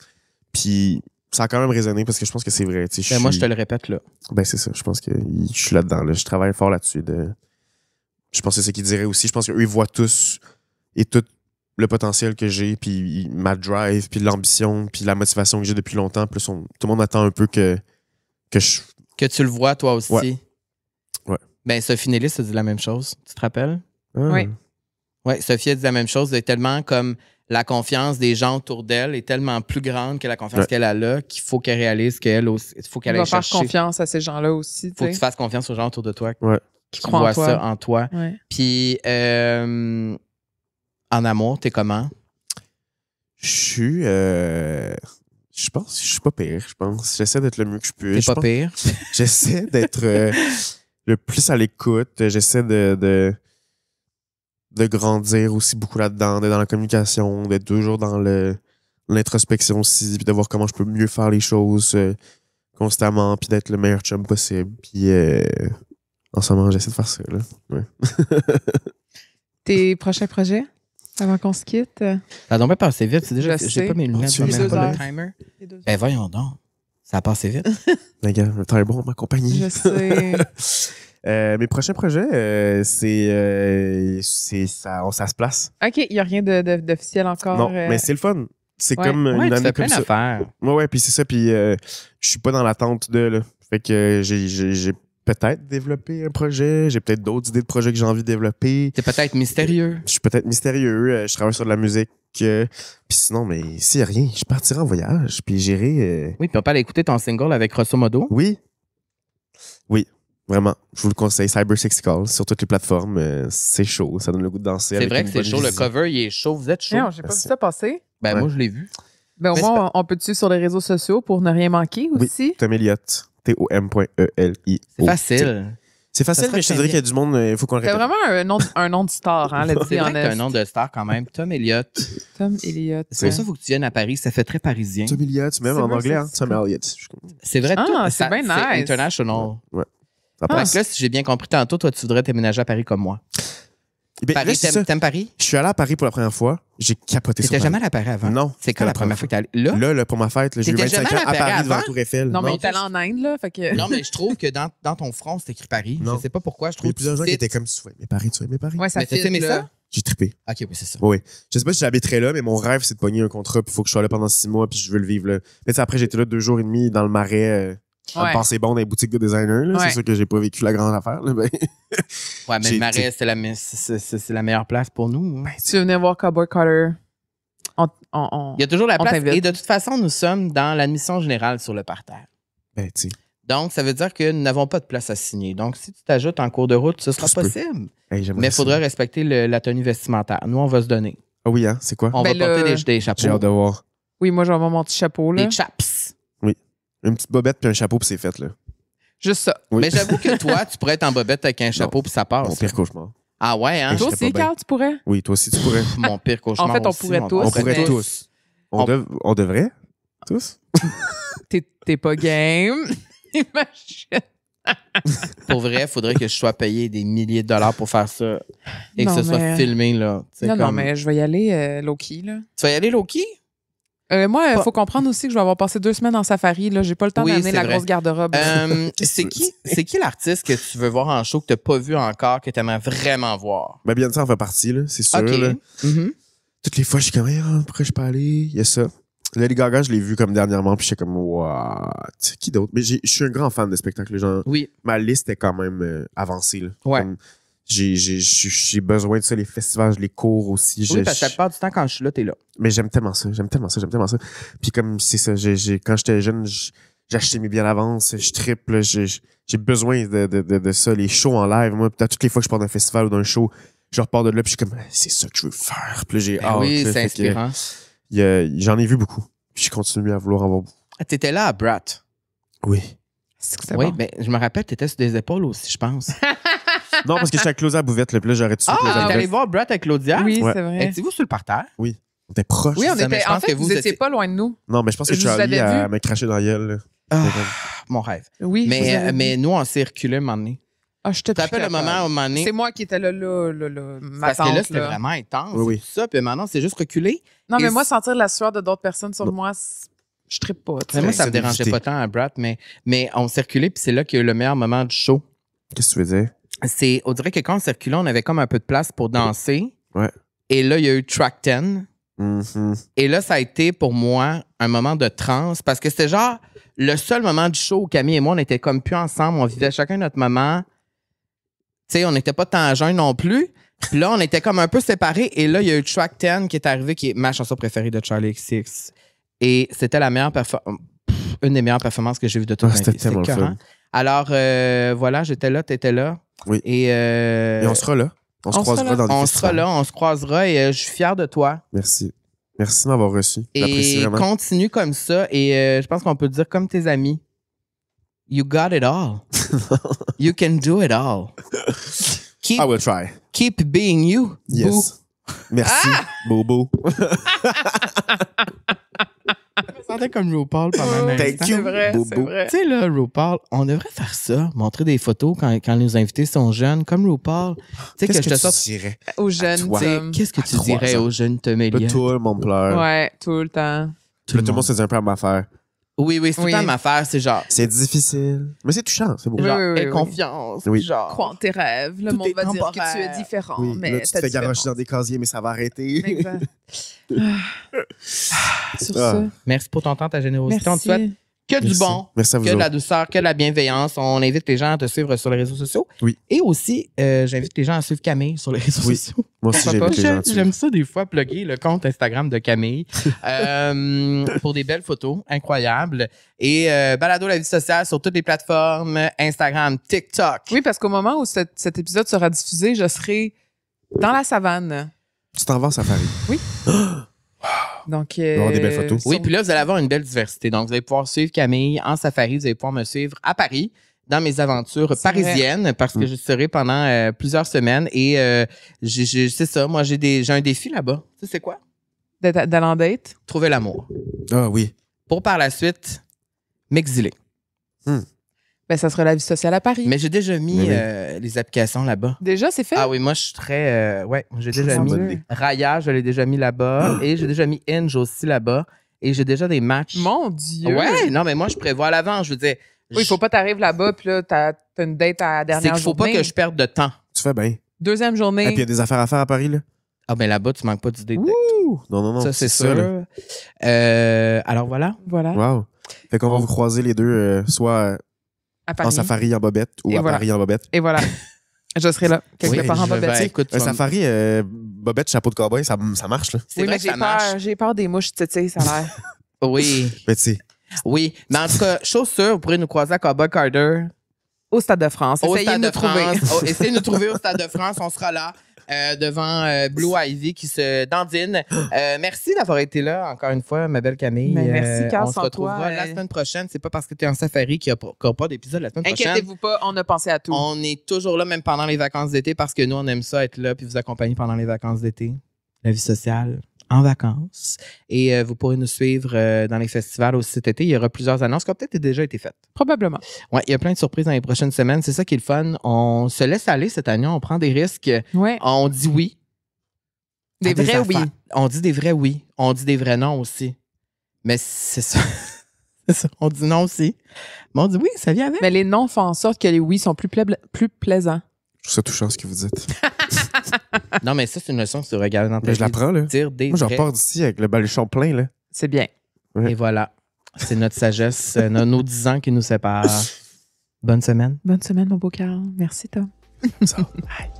Puis ça a quand même résonné parce que je pense que c'est vrai. Moi, je te le répète là. Ben, c'est ça. Je pense que je suis là-dedans. Là. Je travaille fort là-dessus. Je pense que c'est ce qu'ils diraient aussi. Je pense qu'eux, ils voient tous et tout le potentiel que j'ai, puis ma drive, puis l'ambition, puis la motivation que j'ai depuis longtemps. Plus tout le monde attend un peu que tu le vois, toi aussi. Ouais. Ben, Sophie Nellis a dit la même chose. Tu te rappelles? Oui. Oui, Sophie a dit la même chose. Elle est tellement comme la confiance des gens autour d'elle est tellement plus grande que la confiance qu'elle a là qu'il faut qu'elle réalise qu'elle aussi. Il faut qu'elle aille chercher. Faire confiance à ces gens-là aussi. Il faut que tu fasses confiance aux gens autour de toi qui voient ça en toi. Ouais. Puis, en amour, t'es comment? Je pense que je suis pas pire, je pense. J'essaie d'être le mieux que je peux. T'es pas pire? J'essaie d'être le plus à l'écoute. J'essaie de grandir aussi beaucoup là-dedans, d'être dans la communication, d'être toujours dans l'introspection aussi, puis de voir comment je peux mieux faire les choses constamment, puis d'être le meilleur chum possible. Puis en ce moment, j'essaie de faire ça. Là. Ouais. Tes prochains projets? Avant qu'on se quitte. Ça a donc bien passé vite. C'est déjà, j'ai pas mes lunettes. Tu même pas heures. le timer. Ben voyons donc. Ça a passé vite. Les gars, le temps est bon, ma compagnie. Je sais. Mes prochains projets, ça se place. OK, il n'y a rien d'officiel encore. Non, mais c'est le fun. C'est comme Ouais, une tu année fais plein comme ça. d'affaires. Ouais, puis c'est ça. Puis je suis pas dans l'attente de. Là. Fait que j'ai peut-être développé un projet. J'ai peut-être d'autres idées de projets que j'ai envie de développer. T'es peut-être mystérieux. Je suis peut-être mystérieux. Je travaille sur de la musique. Puis sinon, mais s'il n'y a rien, je partirai en voyage. Puis j'irai. Oui, puis on peut aller écouter ton single avec Grosso Modo. Oui. Vraiment, je vous le conseille. Cyber Sexy Call sur toutes les plateformes. C'est chaud. Ça donne le goût de danser. C'est vrai que c'est chaud. Le vision. cover, il est chaud. Vous êtes chaud. Non, j'ai pas vu ça passer. Ben, Ouais. moi, je l'ai vu. Ben, au Mais moins, on peut te suivre sur les réseaux sociaux pour ne rien manquer aussi. Tom Elliott. Tom.Elio. C'est facile. C'est facile, mais je te dirais qu'il y a du monde, il faut qu'on le C'est répète. vraiment un nom de star, hein, let's C'est be vrai que t'as un honest. nom de star quand même. Tom Elliott. Tom Elliott. C'est pour ça qu'il faut que tu viennes à Paris. Ça fait très parisien. Tom Elliott, même C'est en vrai, anglais, hein, c'est Tom cool. Elliott. C'est vrai. Ah, tout, c'est bien nice. C'est international. Ouais. Ça Donc passe. là, si j'ai bien compris tantôt, toi, tu voudrais déménager à Paris comme moi. Eh bien, Paris, là, c'est ça. t'aimes Paris? Je suis allé à Paris pour la première fois. J'ai capoté sur T'étais Paris. jamais allé à Paris avant? Non. C'est quand la première fois que t'es allé? Là? Là, pour ma fête, là, j'ai eu T'étais 25 jamais ans allé à à Paris Paris devant avant? la Tour Eiffel. Non, mais il est allé en Inde, là. Fait que... Non, mais je trouve que dans ton front, c'est écrit Paris. Non. Je sais pas pourquoi. Je Il y trouve a plusieurs gens que qui tu étaient comme, tu aimais Paris. Ouais, ça Mais t'as fit, aimé là. ça? J'ai trippé. OK, oui, c'est ça. Oui. Je sais pas si j'habiterais là, mais mon rêve, c'est de pogner un contrat, puis il faut que je sois là pendant 6 mois, puis je veux le vivre là. Mais tu sais, après, j'étais là 2 jours et demi dans le marais, à me passer bon dans les boutiques de designers. Là. Ouais. C'est sûr que j'ai pas vécu la grande affaire. Là, ben. Ouais, mais J'ai- le Marais, c'est la meilleure place pour nous. Hein. Tu veux venir voir Cowboy Carter? Il y a toujours la on place. t'invite. Et de toute façon, nous sommes dans l'admission générale sur le parterre. Ben, tu sais. Donc, ça veut dire que nous n'avons pas de place à signer. Donc, si tu t'ajoutes en cours de route, ce sera se peut. possible. Hey, j'aimerais Mais il ça. faudrait respecter la tenue vestimentaire. Nous, on va se donner. Ah oui, hein? C'est quoi? On Ben, va porter le- des chapeaux. J'ai hâte de voir. Oui, moi, je vais avoir mon petit chapeau, là. Des chaps. Une petite bobette puis un chapeau, puis c'est fait, là. Juste ça. Oui. Mais j'avoue que toi, tu pourrais être en bobette avec un chapeau puis ça passe. Mon pire cauchemar. Ah ouais, hein? Je Toi serais aussi, pas bien. Carl, tu pourrais? Oui, toi aussi, tu pourrais. Mon pire cauchemar. En fait, on aussi, pourrait tous. On pourrait mais- tous. On- On devrait? Tous? T'es pas game. Imagine. Pour vrai, il faudrait que je sois payé des milliers de dollars pour faire ça et que Non, ce soit mais- filmé, là. Tu sais, Non, comme- mais je vais y aller low-key, là. Tu vas y aller, Loki? Moi, il Pas- faut comprendre aussi que je vais avoir passé 2 semaines en safari. Là, j'ai pas le temps Oui, d'amener c'est la vrai. grosse garde-robe. C'est qui l'artiste que tu veux voir en show que tu n'as pas vu encore, que tu aimerais vraiment voir? Ben, bien sûr, en fait partie, là. C'est sûr, OK. là. Mhm. Toutes les fois, je suis comme, pourquoi je peux aller? Il y a ça. Lady Gaga, je l'ai vu comme dernièrement, puis j'étais comme, what? Qui d'autre? Mais je suis un grand fan de spectacles. Genre, Oui. ma liste est quand même avancée, là. Ouais. Comme, j'ai besoin de ça, les festivals, je les cours aussi. Oui, parce que la plupart du temps, quand je suis là, t'es là. Mais j'aime tellement ça. Puis comme c'est ça, quand j'étais jeune, j'achetais mes billets à l'avance, je triple, j'ai besoin de ça, les shows en live. Moi, peut-être toutes les fois que je pars d'un festival ou d'un show, je repars de là, puis je suis comme, c'est ça que je veux faire. Puis là, j'ai hâte. oui, là, c'est fait que, inspirant. j'en ai vu beaucoup. Puis je continue à vouloir en voir beaucoup. Ah, t'étais là à Brat. Oui. C'est que c'est Oui, bon. ben, je me rappelle, t'étais sur des épaules aussi, je pense. Non, parce que j'étais à Claudia Bouvette, là, puis là, j'aurais tout de suite Ah, Claudia t'es allé Bouvette. voir Brat avec Claudia? Oui, Ouais. c'est vrai. Étiez-vous sur le parterre? On était proches. Oui, on ça, mais était. je pense En fait, que vous vous étiez étiez- pas loin de nous. Non, mais je pense que Je vous Charlie avais a vu. me craché dans la gueule. là. Ah, mon rêve. Oui, je vous avais vu. Mais nous, on s'est reculé un moment donné. Ah, je te Tu te rappelles le moment où un moment donné? C'est moi qui étais là, ma Parce que tante, là, c'était là. vraiment intense. Oui, oui. et tout ça, puis maintenant, c'est juste reculé. Non, mais Et moi, sentir la sueur de d'autres personnes sur Non. moi, je trippe pas. tu Mais sais. moi, ça me c'est dérangeait d'éviter. pas tant à Brat, mais on s'est reculé, puis c'est là qu'il y a eu le meilleur moment du show. Qu'est-ce que tu veux dire? On dirait que quand on s'est reculé, on avait comme un peu de place pour danser. Ouais. Et là, il y a eu Track 10. Mhm. Et là, ça a été pour moi un moment de transe parce que c'était genre le seul moment du show où Camille et moi, on était comme plus ensemble. On vivait chacun notre moment. Tu sais, on n'était pas tant jeunes non plus. Puis là, on était comme un peu séparés. Et là, il y a eu Track 10 qui est arrivé, qui est ma chanson préférée de Charlie XX. Et c'était la meilleure une des meilleures performances que j'ai vues de toute ma C'était vie. tellement le écœurant. fun. Alors, voilà, j'étais là, t'étais là. Oui. Et, Et on sera là. On se on sera croisera là. dans des on sera festivals. là, on se croisera et je suis fier de toi. Merci. Merci de m'avoir reçu. J'apprécie Et vraiment. continue comme ça. Et je pense qu'on peut dire comme tes amis. You got it all. You can do it all. Keep, I will try. keep being you. Yes. Boo. Merci, Bobo. Je me sentais comme RuPaul pendant un instant. Thank you, C'est vrai, c'est Bobo. vrai. Tu sais, là, RuPaul, on devrait faire ça. Montrer des photos quand nos invités sont jeunes, comme RuPaul. Tu sais, que Qu'est-ce je que te tu sorte. dirais? Aux jeunes toi. Tu sais, hommes. qu'est-ce que À tu 3 dirais ans. aux jeunes Là, Toméliens? tout le monde pleure. Ouais, tout le temps. Là, tout le monde se dit un peu à ma affaire. Oui, c'est tout Oui. le temps ma affaire. C'est genre, C'est difficile. Mais c'est touchant, c'est beau. Oui, genre oui, oui, aie oui. confiance. Oui. Genre, Crois en tes rêves. Le Tout monde est va dire que tu temporaire. es différent, Oui, mais là, tu te t'as fais différence. garocher dans des casiers, mais ça va arrêter. Exact. Sur Ah. ça, merci pour ton temps, ta générosité. On te souhaite merci. que du Merci. bon. Merci à vous Que de la autres. douceur, que de la bienveillance. On invite les gens à te suivre sur les réseaux sociaux. Oui. Et aussi, j'invite les gens à suivre Camille sur les réseaux Oui. sociaux. Moi aussi, Pourquoi j'invite les gens dessus. J'aime ça des fois, plugger le compte Instagram de Camille pour des belles photos incroyables. Et balado la vie sociale sur toutes les plateformes, Instagram, TikTok. Oui, parce qu'au moment où cet épisode sera diffusé, je serai dans la savane. Tu t'en vas en safari. Donc, va y avoir des belles photos. Oui, puis là, vous allez avoir une belle diversité. Donc, vous allez pouvoir suivre Camille en safari. Vous allez pouvoir me suivre à Paris dans mes aventures C'est parisiennes parce que je serai pendant plusieurs semaines. Et c'est ça, moi, j'ai un défi là-bas. Tu sais, c'est quoi? d'aller en date. Trouver l'amour. Ah oui. Pour par la suite, m'exiler. Ben, ça sera la vie sociale à Paris. Mais j'ai déjà mis Mais les applications là-bas. Déjà, c'est fait? Ah oui, moi, je suis très... ouais, j'ai déjà Mon mis Dieu. Raya, je l'ai déjà mis là-bas. Et j'ai déjà mis Hinge aussi là-bas. Et j'ai déjà des matchs. Mon Dieu! Ouais, non, mais moi, je prévois à l'avance. Je veux dire... Oui, il faut pas t'arriver là-bas, puis là, t'as une date à la C'est dernière qu'il faut pas journée. que je perde de temps. Tu fais bien. Deuxième journée. Et puis il y a des affaires à faire à Paris, là. Ah ben là-bas, tu manques pas d'idées. Ouh! Non. Ça, c'est ça, là. sûr. Alors voilà. Voilà. Wow. Fait qu'on va vous croiser les deux, soit À en Paris. safari en bobette ou Et à voilà. Paris en bobette. Et voilà. Je serai là. Quelque Oui, part en je vais- bobette. écoute, tu Un vas me- safari, bobette, chapeau de cowboy, ça marche, là. C'est Oui, vrai mais que ça marche. j'ai peur des mouches titi, ça a l'air. Oui, Mais tu sais, oui. Mais en tout cas, chose sûre, vous pourrez nous croiser à Cowboy Carter. Au Stade de France. Au Essayez Stade de de nous trouver. France. Oh, essayez de nous trouver au Stade de France. On sera là devant Blue Ivy qui se dandine. Merci d'avoir été là encore une fois, ma belle Camille. Mais merci, Carl, on se sans retrouvera toi, la semaine prochaine. C'est pas parce que tu es en safari qu'il n'y aura pas d'épisode la semaine prochaine. Inquiétez-vous pas, on a pensé à tout. On est toujours là, même pendant les vacances d'été, parce que nous, on aime ça être là puis vous accompagner pendant les vacances d'été. La vie sociale en vacances. Et vous pourrez nous suivre dans les festivals aussi cet été. Il y aura plusieurs annonces qui ont peut-être déjà été faites. Probablement. Ouais, il y a plein de surprises dans les prochaines semaines. C'est ça qui est le fun. On se laisse aller cette année. On prend des risques. Ouais. On dit oui. Des à vrais oui. affaires. On dit des vrais oui. On dit des vrais non aussi. Mais c'est ça. C'est ça. On dit non aussi. Mais on dit oui, ça vient avec. Mais les noms font en sorte que les oui sont plus plaisants. je trouve ça touchant ce que vous dites. Non, mais ça, c'est une leçon que tu regardes dans ta Mais je vie. l'apprends, là. Dire des Moi, je vrais. repars d'ici avec le baluchon plein, là. C'est bien. Et voilà. C'est notre sagesse, nos 10 ans qui nous séparent. Bonne semaine. Bonne semaine, mon beau Carl. Merci, Tom. Ça. Bye.